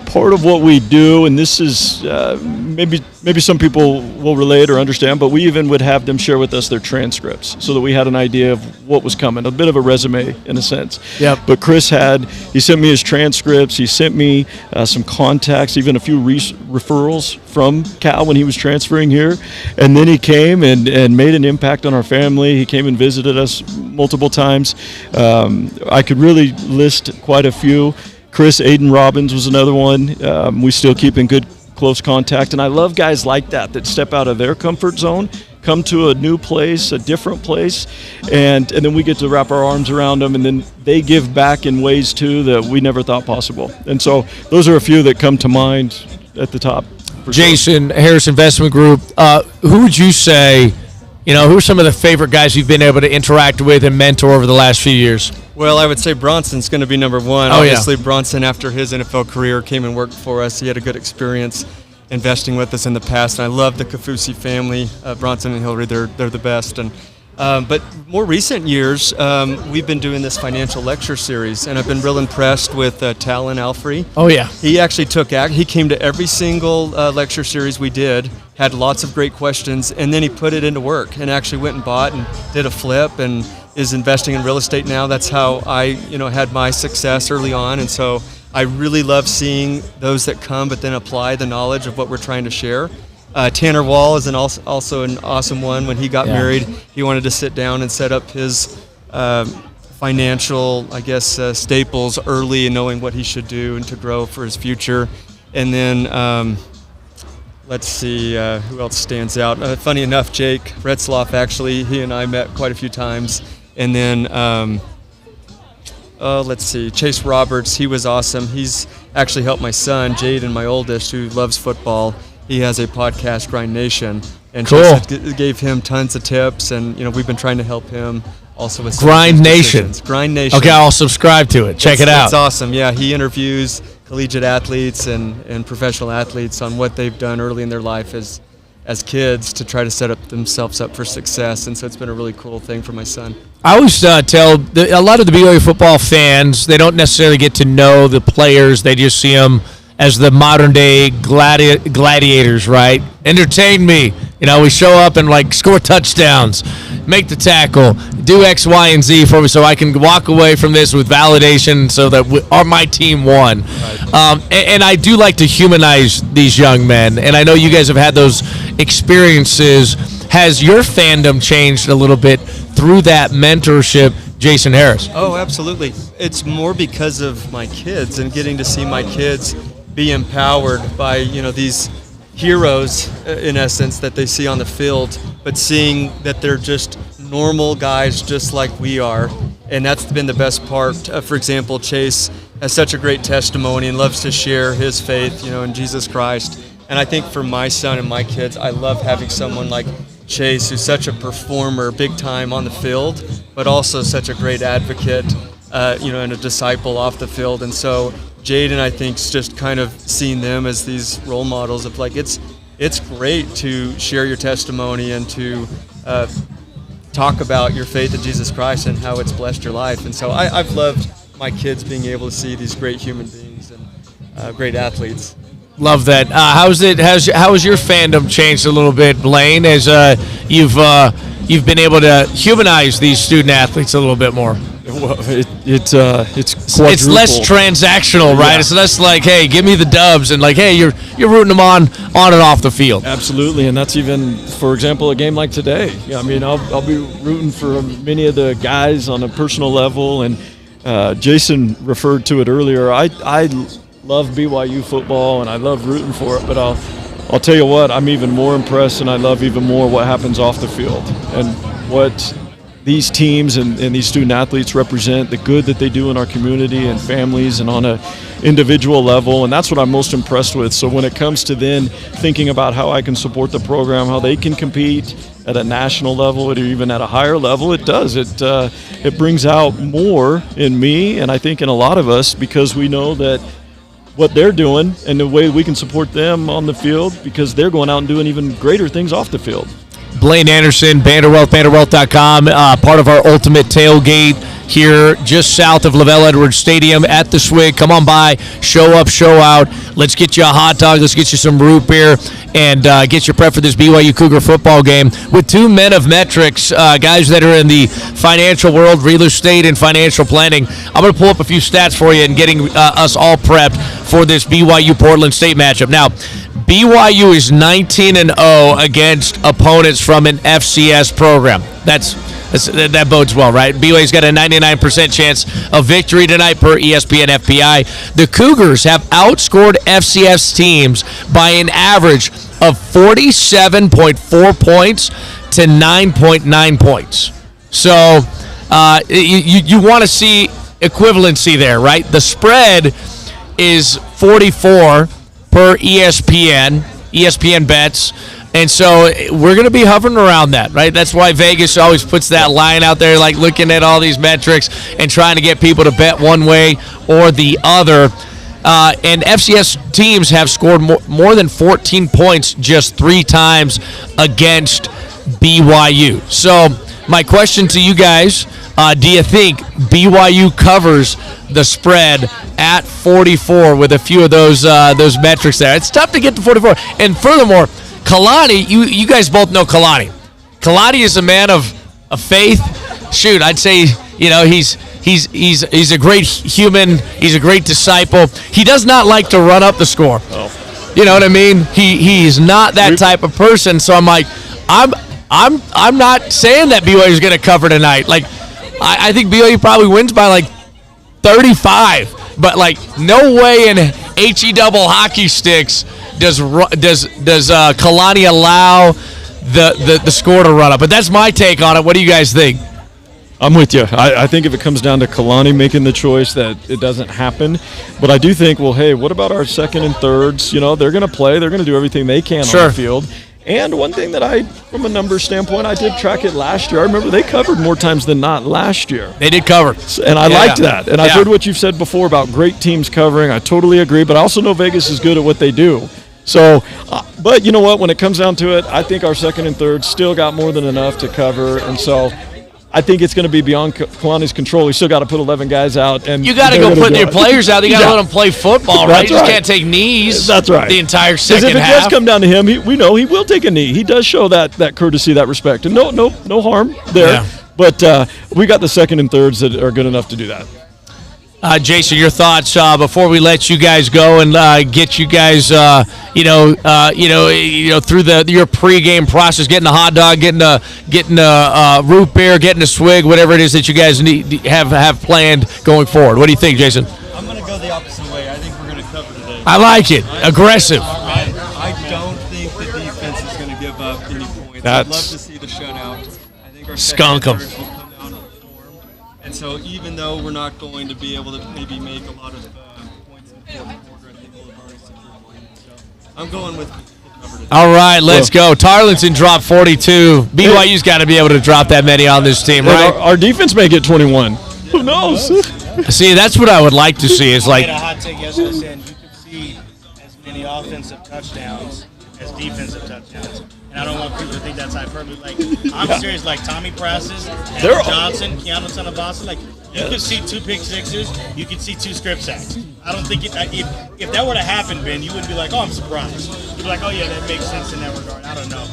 part of what we do, and this is maybe some people will relate or understand, but we even would have them share with us their transcripts so that we had an idea of what was coming, a bit of a resume in a sense. Yep. But Chris he sent me his transcripts, he sent me some contacts, even a few referrals from Cal when he was transferring here. And then he came and made an impact on our family. He came and visited us multiple times. I could really list quite a few. Chris Aiden Robbins was another one. We still keep in good, close contact. And I love guys like that step out of their comfort zone, come to a new place, a different place, and then we get to wrap our arms around them, and then they give back in ways, too, that we never thought possible. And so those are a few that come to mind at the top. Jason, sure. Harris Investment Group, who would you say, who are some of the favorite guys you've been able to interact with and mentor over the last few years? Well, I would say Bronson's going to be number one. Oh, Obviously, yeah. Bronson, after his NFL career, came and worked for us. He had a good experience investing with us in the past, and I love the Kafusi family. Bronson and Hillary, they're the best. And But more recent years, we've been doing this financial lecture series, and I've been real impressed with Talon Alfrey. Oh, yeah. He actually he came to every single lecture series we did, had lots of great questions, and then he put it into work and actually went and bought and did a flip and is investing in real estate now. That's how I, had my success early on, and so I really love seeing those that come but then apply the knowledge of what we're trying to share. Tanner Wall is also an awesome one. When he got married, he wanted to sit down and set up his financial, staples early and knowing what he should do and to grow for his future. And then let's see, who else stands out? Funny enough, Jake Retzloff, actually, he and I met quite a few times. And then, let's see, Chase Roberts, he was awesome. He's actually helped my son, Jaden, my oldest, who loves football. He has a podcast, Grind Nation, and cool. Gave him tons of tips, and we've been trying to help him also with Grind Nation. Grind Nation. Okay, I'll subscribe to it. Check it out. It's awesome. Yeah, he interviews collegiate athletes and professional athletes on what they've done early in their life as kids to try to set up themselves up for success, and so it's been a really cool thing for my son. I always tell a lot of the BYU football fans, they don't necessarily get to know the players. They just see them as the modern-day gladiators, right? Entertain me. We show up and, score touchdowns, make the tackle, do X, Y, and Z for me so I can walk away from this with validation so that my team won. Right. And I do like to humanize these young men, and I know you guys have had those experiences. Has your fandom changed a little bit through that mentorship, Jason Harris? Oh, absolutely. It's more because of my kids and getting to see my kids be empowered by these heroes in essence that they see on the field, but seeing that they're just normal guys just like we are, and that's been the best part. For example, Chase has such a great testimony and loves to share his faith in Jesus Christ, and I think for my son and my kids, I love having someone like Chase, who's such a performer big time on the field, but also such a great advocate and a disciple off the field. And so Jaden, I think, is just kind of seeing them as these role models of it's great to share your testimony and to talk about your faith in Jesus Christ and how it's blessed your life. And so I've loved my kids being able to see these great human beings and great athletes. Love that. How has your fandom changed a little bit, Blaine, as you've been able to humanize these student athletes a little bit more? Well, it's quadruple. It's less transactional, right? Yeah. It's less like, hey, give me the dubs, and hey, you're rooting them on and off the field. Absolutely, and that's even, for example, a game like today. Yeah, I mean, I'll be rooting for many of the guys on a personal level, and Jason referred to it earlier. I love BYU football, and I love rooting for it, but I'll tell you what, I'm even more impressed, and I love even more what happens off the field and what these teams and these student athletes represent, the good that they do in our community and families and on a individual level, and that's what I'm most impressed with. So when it comes to then thinking about how I can support the program, how they can compete at a national level or even at a higher level, it does. It brings out more in me, and I think in a lot of us, because we know that what they're doing and the way we can support them on the field, because they're going out and doing even greater things off the field. Blaine Anderson, Vanderwealth.com, part of our ultimate tailgate here just south of Lavelle Edwards Stadium at the Swig. Come on by, show up, show out. Let's get you a hot dog. Let's get you some root beer and get you prepped for this BYU Cougar football game with two men of metrics, guys that are in the financial world, real estate and financial planning. I'm going to pull up a few stats for you and getting us all prepped for this BYU Portland State matchup. Now, BYU is 19-0 against opponents from an FCS program. That bodes well, right? BYU's got a 99% chance of victory tonight per ESPN FPI. The Cougars have outscored FCS teams by an average of 47.4 points to 9.9 points. So you want to see equivalency there, right? The spread is 44 per ESPN bets. And so we're going to be hovering around that, right? That's why Vegas always puts that line out there, like looking at all these metrics and trying to get people to bet one way or the other. And FCS teams have scored more than 14 points just 3 times against BYU. So my question to you guys, do you think BYU covers the spread at 44 with a few of those metrics there? It's tough to get to 44. And furthermore, Kalani, you guys both know Kalani. Kalani is a man of faith. Shoot, I'd say, he's a great human. He's a great disciple. He does not like to run up the score. Oh. You know what I mean? He's not that type of person. So I'm like, I'm not saying that BYU is going to cover tonight. Like, I think BYU probably wins by like 35. But like, no way in HE double hockey sticks does Kalani allow the score to run up. But that's my take on it. What do you guys think? I'm with you. I think if it comes down to Kalani making the choice, that it doesn't happen. But I do think, well, hey, what about our second and thirds? They're going to play. They're going to do everything they can on the field. And one thing that from a numbers standpoint, I did track it last year. I remember they covered more times than not last year. They did cover. And I liked that. And I've heard what you've said before about great teams covering. I totally agree. But I also know Vegas is good at what they do. So, but you know what? When it comes down to it, I think our second and third still got more than enough to cover. And so I think it's going to be beyond Kalani's control. He's still got to put 11 guys out. And you got to go put your players out. You got to let them play football, right? You just can't take knees. That's right. The entire second half. Because if it does come down to him, we know he will take a knee. He does show that courtesy, that respect. And no harm there. Yeah. But we got the second and thirds that are good enough to do that. Jason, your thoughts before we let you guys go and get you guys, through your pregame process, getting a hot dog, getting a root beer, getting a swig, whatever it is that you guys have planned going forward. What do you think, Jason? I'm going to go the opposite way. I think we're going to cover today. I like it. Aggressive. I don't think the defense is going to give up any points. I'd love to see the shutout. I think our skunk them. Will come down on form. And so even though we're not going to be able to maybe make a lot of points in the fourth quarter, I think we'll have already secured a win. So I'm going with the cover today. All right, let's go. Tarleton dropped 42. BYU's got to be able to drop that many on this team, right? Our defense may get 21. Who knows? See, that's what I would like to see. Is like I made a hot take yesterday saying you could see as many offensive touchdowns as defensive touchdowns. And I don't want people to think that's hyperbole. Like, I'm serious. Like, Tommy Prassis, Andrew Johnson, Keanu Tanabasa, like, you could see 2 pick sixes, you could see 2 script sacks. I don't think if that were to happen, Ben, you wouldn't be like, oh, I'm surprised. You'd be like, oh, yeah, that makes sense in that regard. I don't know.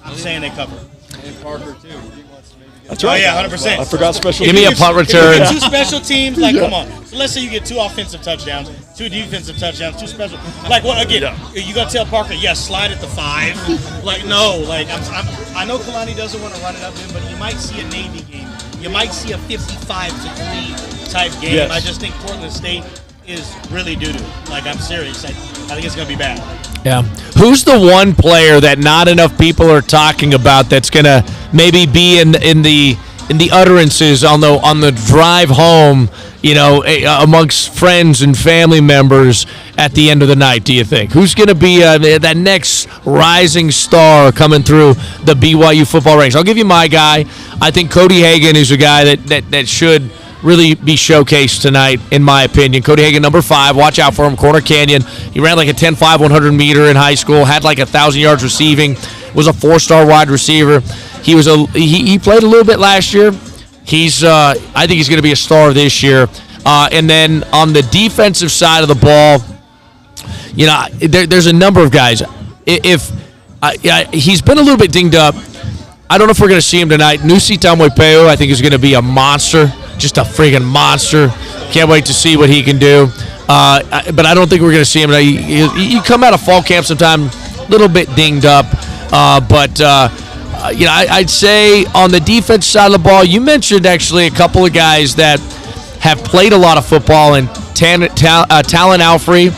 I'm saying they cover. And Parker, too. He wants to maybe get That's right. Oh, yeah, 100%. I forgot special give me a punt return. 2 special teams, like, come on. So let's say you get 2 offensive touchdowns, 2 defensive touchdowns, 2 special. Like, what? Again, you gonna tell Parker, slide at the 5? Like, no. Like, I know Kalani doesn't want to run it up in, but you might see a Navy game. You might see a 55-3 type game. Yes. I just think Portland State is really doo-doo. Like, I'm serious. I think it's gonna be bad. Yeah. Who's the one player that not enough people are talking about that's gonna maybe be in the utterances on the drive home, amongst friends and family members at the end of the night? Do you think who's gonna be that next rising star coming through the BYU football ranks? I'll give you my guy. I think Cody Hagan is a guy that should really be showcased tonight, in my opinion. Cody Hagan, number 5. Watch out for him. Corner Canyon. He ran like a 10.5 100 meter in high school. Had like 1,000 yards receiving. Was a 4-star wide receiver. He played a little bit last year. I think he's going to be a star this year. And then on the defensive side of the ball, there's a number of guys. He's been a little bit dinged up. I don't know if we're going to see him tonight. Nusi Tamuepeu, I think, is going to be a monster. Just a friggin' monster. Can't wait to see what he can do. But I don't think we're going to see him tonight. You come out of fall camp sometime a little bit dinged up. I'd say on the defense side of the ball, you mentioned actually a couple of guys that have played a lot of football, and Talon Alfrey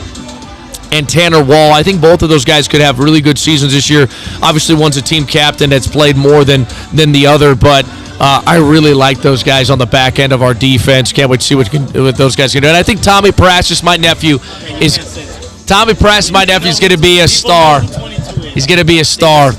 and Tanner Wall. I think both of those guys could have really good seasons this year. Obviously, one's a team captain that's played more than the other, but I really like those guys on the back end of our defense. Can't wait to see what those guys can do. And I think Tommy Prassis, my nephew, is going to be a star. He's going to be a star.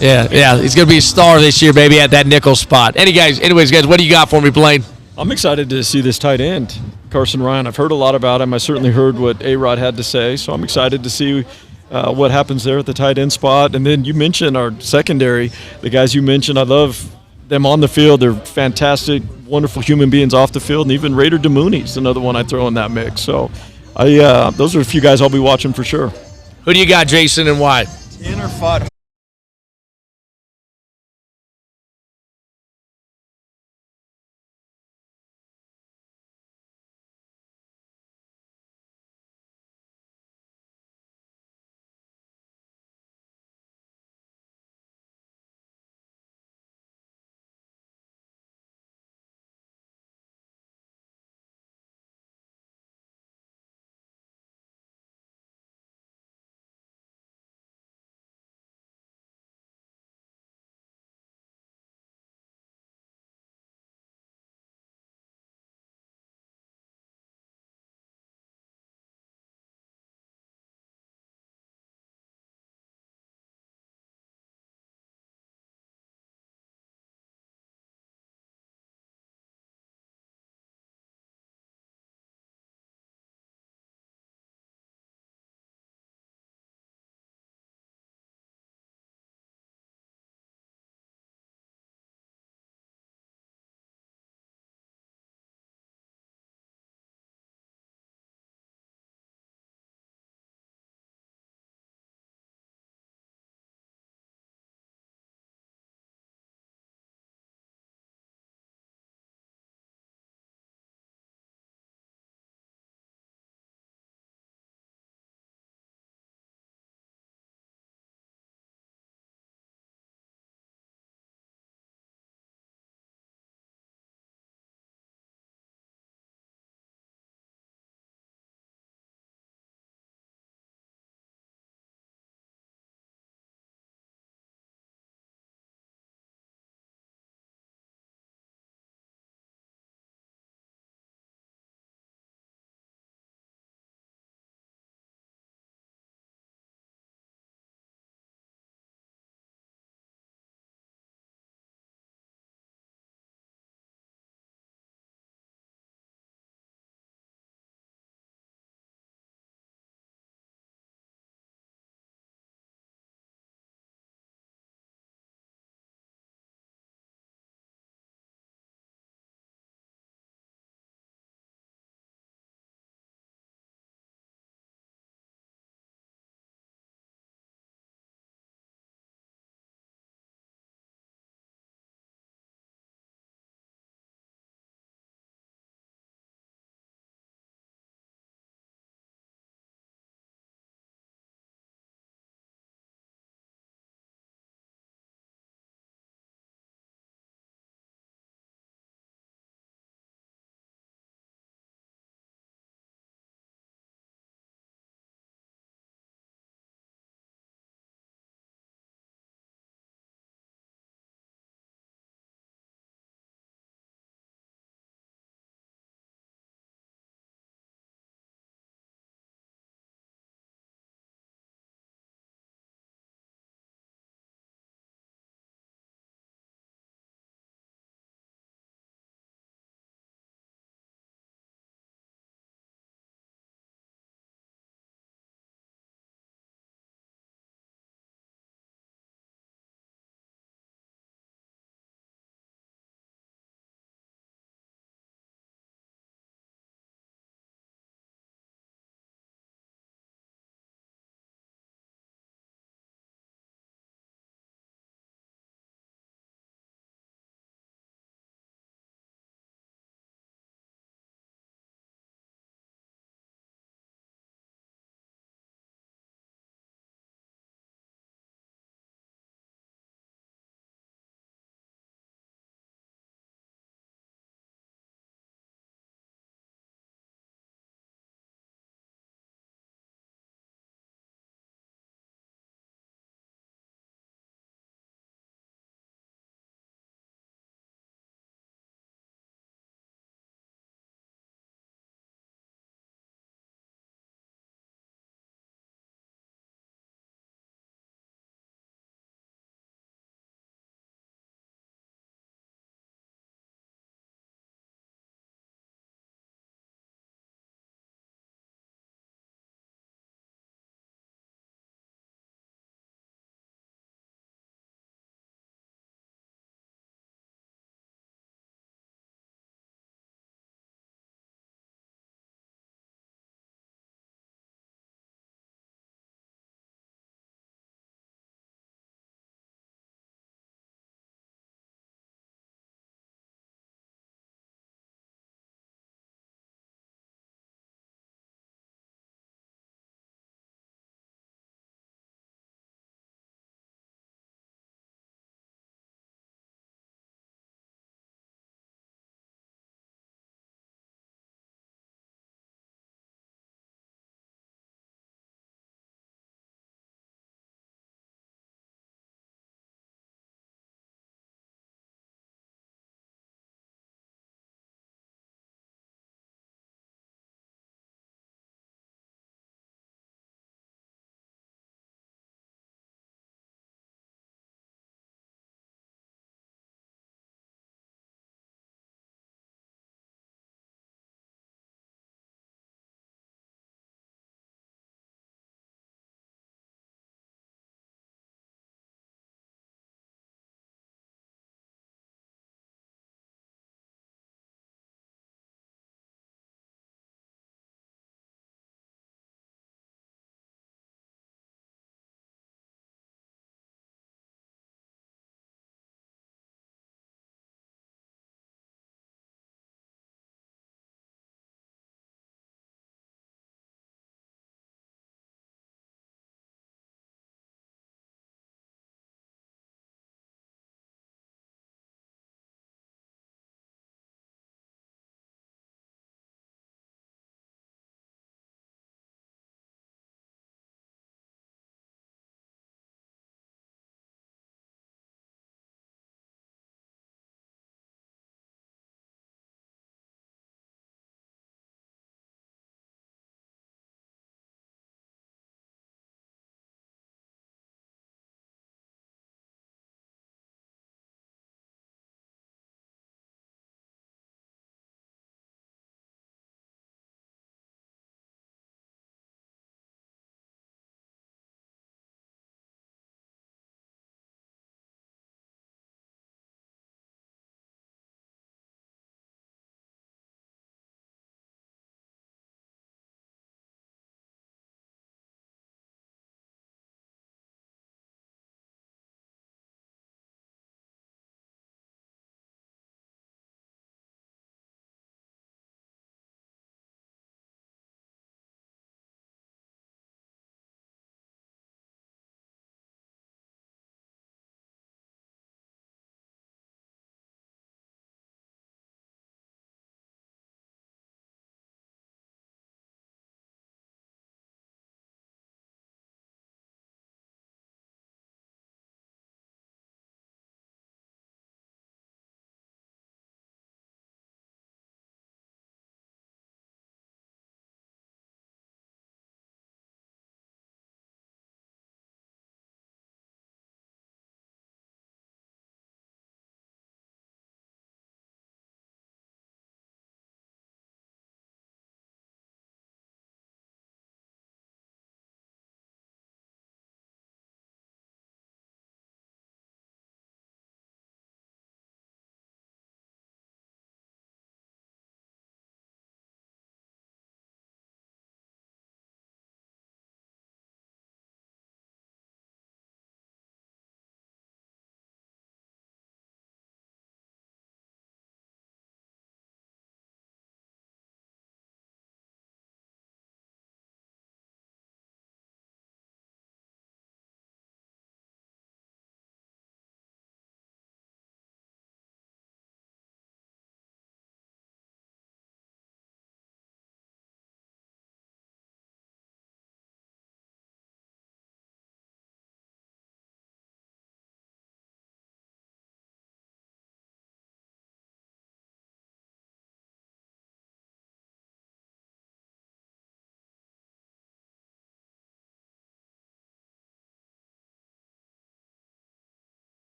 Yeah, he's going to be a star this year, baby, at that nickel spot. Anyways, guys, what do you got for me, Blaine? I'm excited to see this tight end, Carson Ryan. I've heard a lot about him. I certainly heard what A-Rod had to say, so I'm excited to see what happens there at the tight end spot. And then you mentioned our secondary, the guys you mentioned. I love them on the field. They're fantastic, wonderful human beings off the field, and even Raider Demooney's another one I throw in that mix. So those are a few guys I'll be watching for sure. Who do you got, Jason, and why? Tanner fought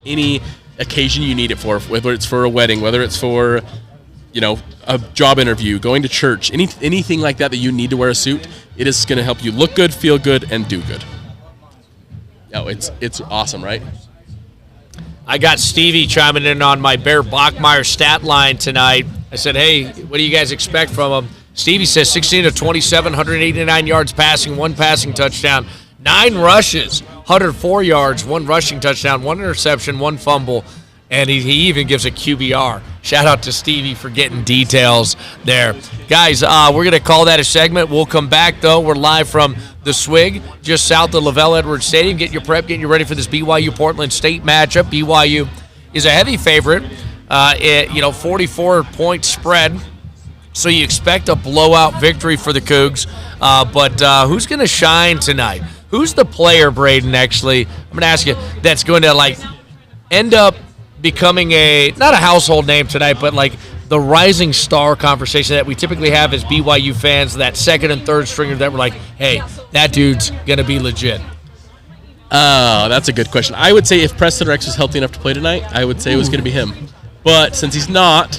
any occasion you need it for, whether it's for a wedding, whether it's for, a job interview, going to church, anything like that you need to wear a suit. It is going to help you look good, feel good, and do good. Oh, it's awesome, right? I got Stevie chiming in on my Bear Bachmeyer stat line tonight. I said, hey, what do you guys expect from him? Stevie says 16 to 27, 189 yards passing, 1 passing touchdown, 9 rushes, 104 yards, 1 rushing touchdown, 1 interception, 1 fumble, and he even gives a QBR. Shout out to Stevie for getting details there. Guys, we're going to call that a segment. We'll come back, though. We're live from the Swig, just south of Lavelle Edwards Stadium. Get your prep, getting you ready for this BYU-Portland State matchup. BYU is a heavy favorite, 44-point spread. So you expect a blowout victory for the Cougs. But who's going to shine tonight? Who's the player, Braden, actually? I'm going to ask you, that's going to, end up becoming not a household name tonight, but, the rising star conversation that we typically have as BYU fans, that second and third stringer that we're like, hey, that dude's going to be legit? That's a good question. I would say if Preston Rex was healthy enough to play tonight, I would say it was going to be him. But since he's not,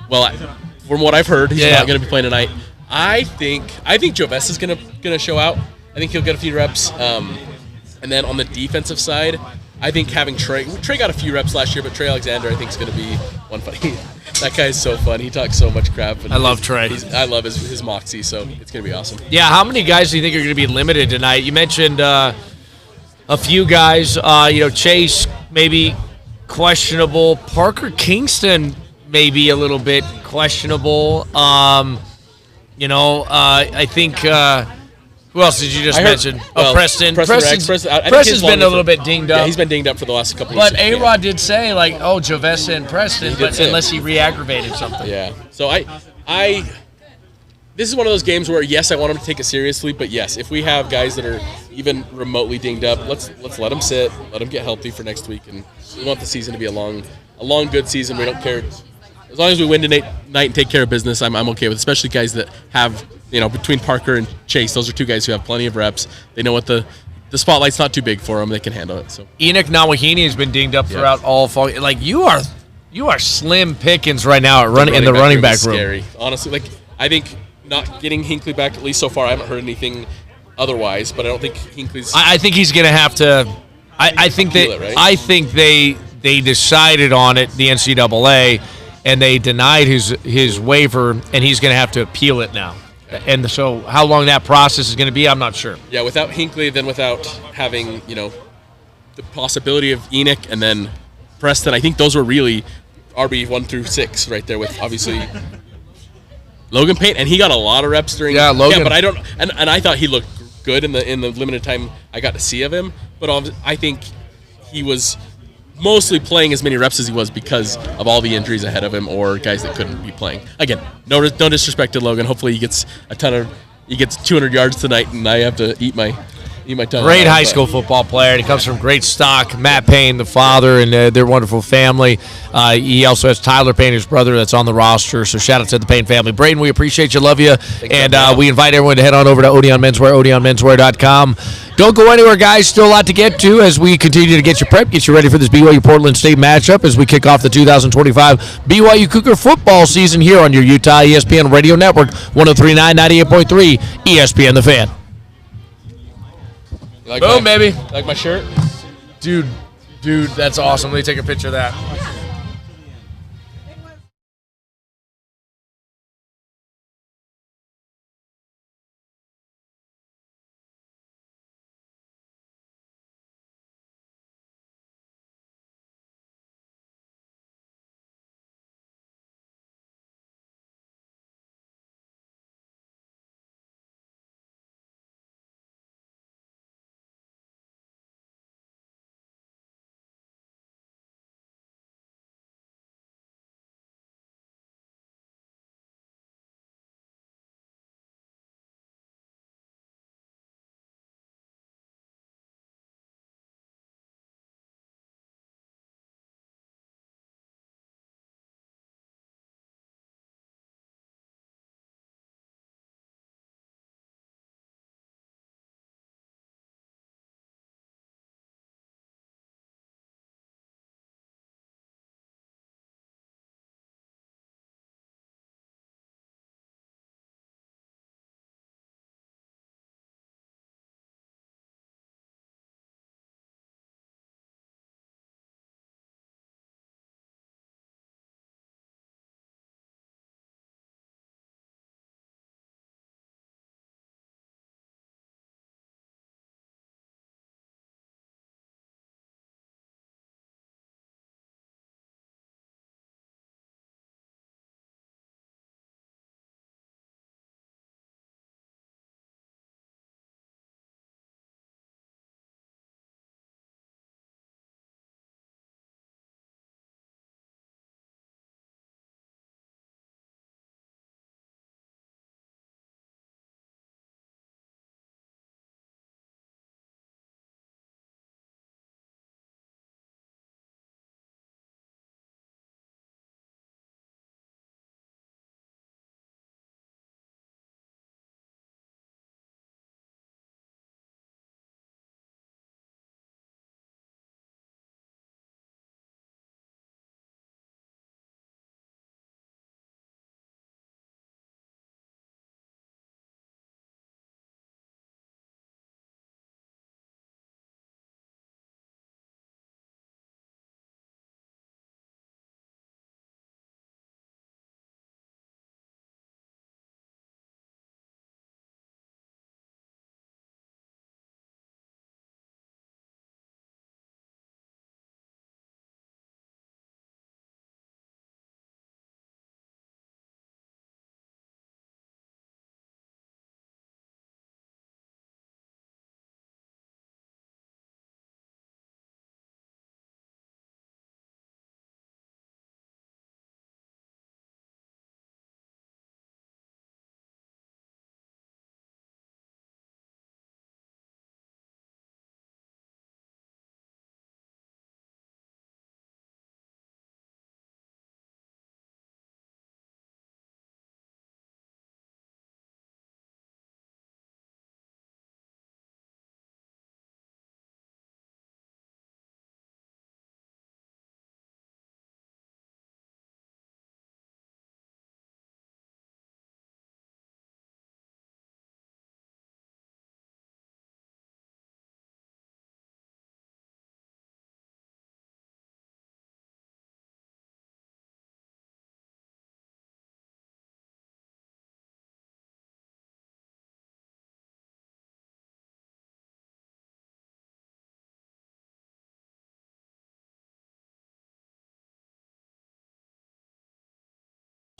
from what I've heard, he's not going to be playing tonight. I think Joves is going to show out. I think he'll get a few reps. And then on the defensive side, I think having Trey got a few reps last year, but Trey Alexander I think is going to be one funny. That guy's so fun. He talks so much crap. I love Trey. I love his moxie, so it's going to be awesome. Yeah, how many guys do you think are going to be limited tonight? You mentioned a few guys. Chase maybe questionable. Parker Kingston maybe a little bit questionable. I think who else did you just mention? Preston. Preston's been a little bit dinged up. Yeah, he's been dinged up for the last couple of years. But A-Rod did say, Joves and Preston, unless he re-aggravated something. Yeah. So this is one of those games where, yes, I want him to take it seriously, but yes, if we have guys that are even remotely dinged up, let's let them sit, let them get healthy for next week, and we want the season to be a long, good season. We don't care. As long as we win tonight and take care of business, I'm okay with it, especially guys that have, between Parker and Chase, those are two guys who have plenty of reps. They know what the spotlight's not too big for them. They can handle it. So Enoch Nawahini has been dinged up throughout all fall. You are slim pickings right now in the running back room. Scary. Honestly, I think not getting Hinckley back, at least so far, I haven't heard anything otherwise, but I don't think Hinckley's... I think he's going to have to... I think they decided on it, the NCAA, and they denied his waiver, and he's going to have to appeal it now. And so how long that process is going to be, I'm not sure. Yeah, without Hinckley, then without having, the possibility of Enoch and then Preston, I think those were really RB 1 through 6 right there with, obviously, Logan Payne, and he got a lot of reps during... Yeah, Logan. Yeah, but I don't... And I thought he looked good in the limited time I got to see of him, but I think he was mostly playing as many reps as he was because of all the injuries ahead of him or guys that couldn't be playing. Again, no disrespect to Logan. Hopefully he gets 200 yards tonight, and I have to eat my tongue. Great high school football player. And he comes from great stock. Matt Payne, the father, and their wonderful family. He also has Tyler Payne, his brother, that's on the roster. So shout out to the Payne family. Braden, we appreciate you, love you, and we invite everyone to head on over to Odeon Menswear, OdeonMenswear.com. Don't go anywhere, guys. Still a lot to get to as we continue to get you prepped, get you ready for this BYU Portland State matchup as we kick off the 2025 BYU Cougar football season here on your Utah ESPN Radio Network, 103.9, 98.3, ESPN The Fan. Boom, baby. Like my shirt? Dude, that's awesome. Let me take a picture of that.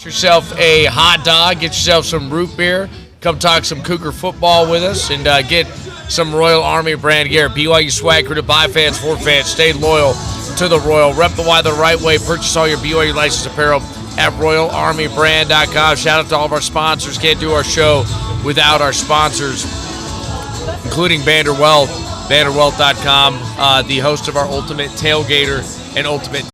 yourself a hot dog, get yourself some root beer, come talk some Cougar football with us, and get some Royal Army brand gear. BYU swag crew to buy fans, for fans. Stay loyal to the Royal. Rep the Y the right way. Purchase all your BYU licensed apparel at RoyalArmyBrand.com. Shout out to all of our sponsors. Can't do our show without our sponsors, including Vanderwelt, Vanderwelt.com, the host of our Ultimate Tailgater and Ultimate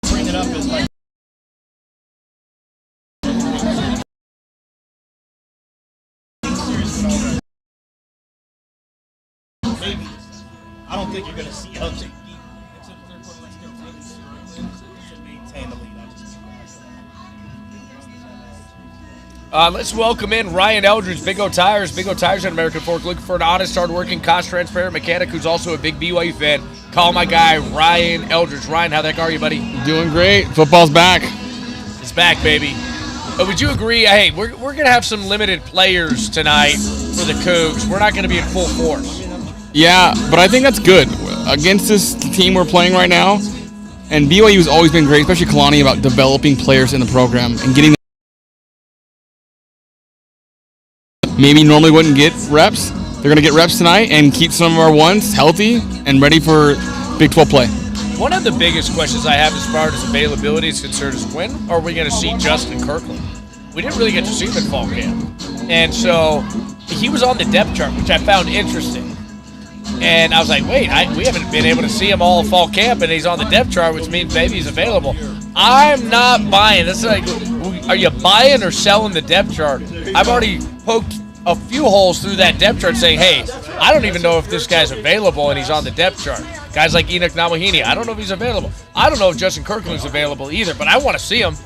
bring it up as like maybe I don't think you're going to see LJ deep into the third quarter unless they're really struggling to maintain the lead. Let's welcome in Ryan Eldridge, Big O Tires. Big O Tires and American Fork, looking for an honest, hardworking, cost-transparent mechanic who's also a big BYU fan. Call my guy, Ryan Eldridge. Ryan, how the heck are you, buddy? Doing great. Football's back. It's back, baby. Would you agree? Hey, we're going to have some limited players tonight for the Cougs. We're not going to be in full force. Yeah, but I think that's good. Against this team we're playing right now, and BYU has always been great, especially Kalani, about developing players in the program and getting them. Maybe normally wouldn't get reps. They're going to get reps tonight and keep some of our ones healthy and ready for Big 12 play. One of the biggest questions I have as far as availability is concerned is when are we going to see Justin Kirkland? We didn't really get to see him in fall camp. And so he was on the depth chart, which I found interesting. And I was like, wait, we haven't been able to see him all fall camp, and he's on the depth chart, which means maybe he's available. I'm not buying. This is like, are you buying or selling the depth chart? I've already poked a few holes through that depth chart saying, hey, I don't even know if this guy's available and he's on the depth chart. Guys like Enoch Namahini, I don't know if he's available. I don't know if Justin Kirkland's available either, but I want to see him.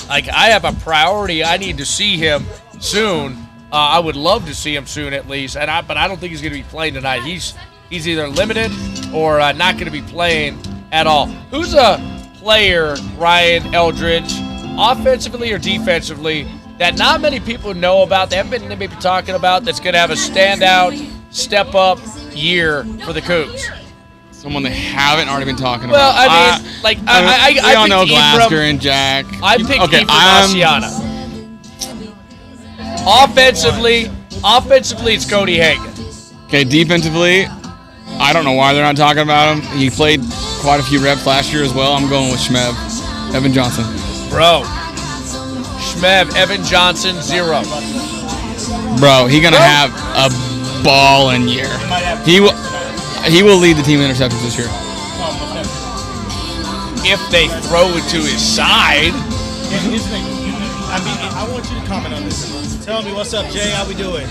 Like, I have a priority. I need to see him soon. I would love to see him soon at least, but I don't think he's going to be playing tonight. He's either limited or not going to be playing at all. Who's a player, Ryan Eldridge, offensively or defensively, that not many people know about, they haven't been maybe talking about, that's going to have a standout, step-up year for the Cougs? Someone they haven't already been talking Well, about. I mean, I we all know picked Glasgow Ibram. and Jack. I picked Okay, Ibram Asiana. Offensively, it's Cody Hagan. Okay, defensively, I don't know why they're not talking about him. He played quite a few reps last year as well. I'm going with Shmev, Evan Johnson. Bro, Shmev, Evan Johnson, 0. Bro, he's gonna have a ballin' year. He will lead the team in interceptions this year. If they throw it to his side. I want you to comment on this. Tell me, what's up, Jay? How we doing?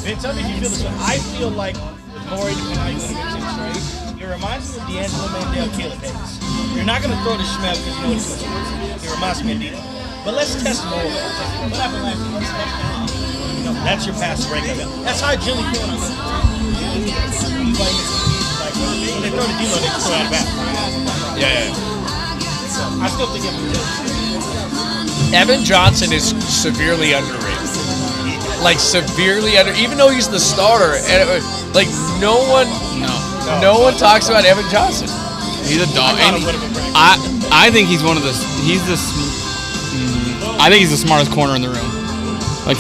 Ben, tell me if you feel this way. I feel like with Maury, depending on how you want to mix it, right? It reminds me of D'Angelo Mandel, Caleb Hayes. You're not going to throw to Shmev because you know what he's going to do. It reminds me of D'Lo. But let's test more. What happened last year? Let's test now. You know, that's your pass breakup. That's how I generally feel when I when they throw to D'Lo, they throw out of back. Yeah. I still think Evan Johnson is severely underrated. Like, severely under, even though he's the starter, and like no one talks about Evan Johnson. He's a dog. I think he's one of the. I think he's the smartest corner in the room. Like,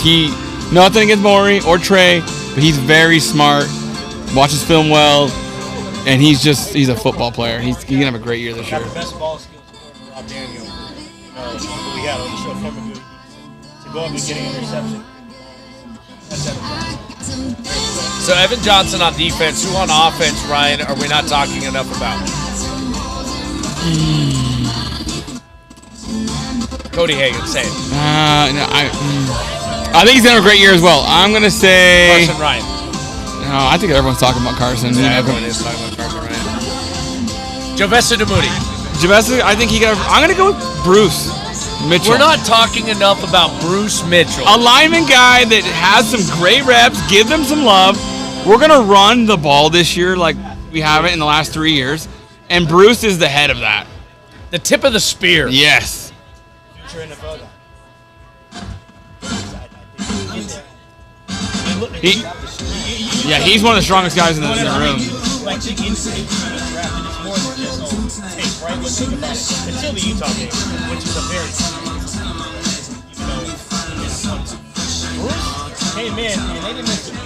nothing against Maury or Trey, but he's very smart. Watches film well, and he's a football player. He's gonna have a great year this year. The best ball skills for Rob Daniel. We had on the show from to go up and getting an interception. So Evan Johnson on defense. Who on offense, Ryan, are we not talking enough about? Cody Hagan, say it. I think he's gonna have a great year as well. I'm gonna say Carson Ryan. No, I think everyone's talking about Carson. Yeah, everyone is talking about Carson Ryan. Jovessa Demuti. Jovessa, I think I'm gonna go with Bruce. Mitchell. We're not talking enough about Bruce Mitchell. A lineman guy that has some great reps. Give them some love. We're going to run the ball this year like we haven't in the last 3 years. And Bruce is the head of that. The tip of the spear. Yes. Future NFL guy. He's one of the strongest guys in the room. Like the instinct to the draft, and it's more than just tape, right? Let's think about it. Until the Utah game, which is a very, Bruce came in and they didn't miss a beat.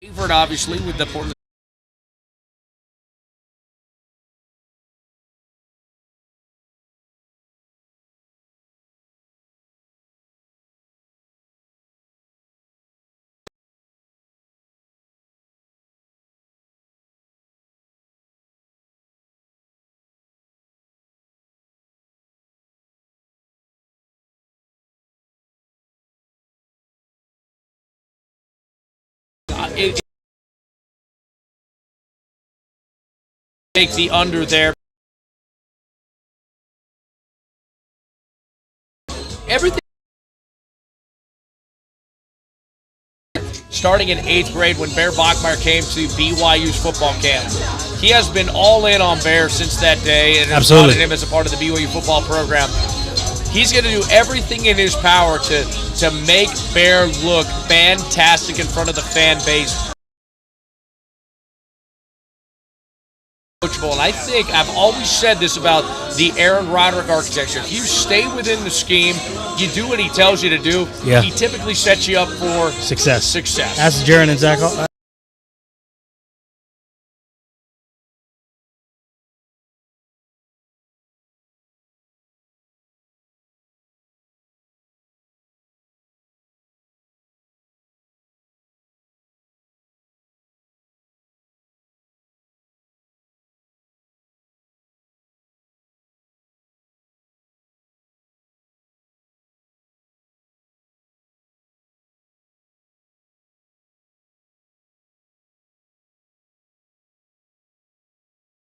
Favorite, obviously, with the Portland. It take the under there. Everything starting in 8th grade when Bear Bachmeyer came to BYU's football camp. He has been all in on Bear since that day and has wanted him as a part of the BYU football program. He's going to do everything in his power to make Bear look fantastic in front of the fan base. And I think I've always said this about the Aaron Roderick architecture. If you stay within the scheme, you do what he tells you to do, he typically sets you up for Success. Success. That's Jaron and Zach.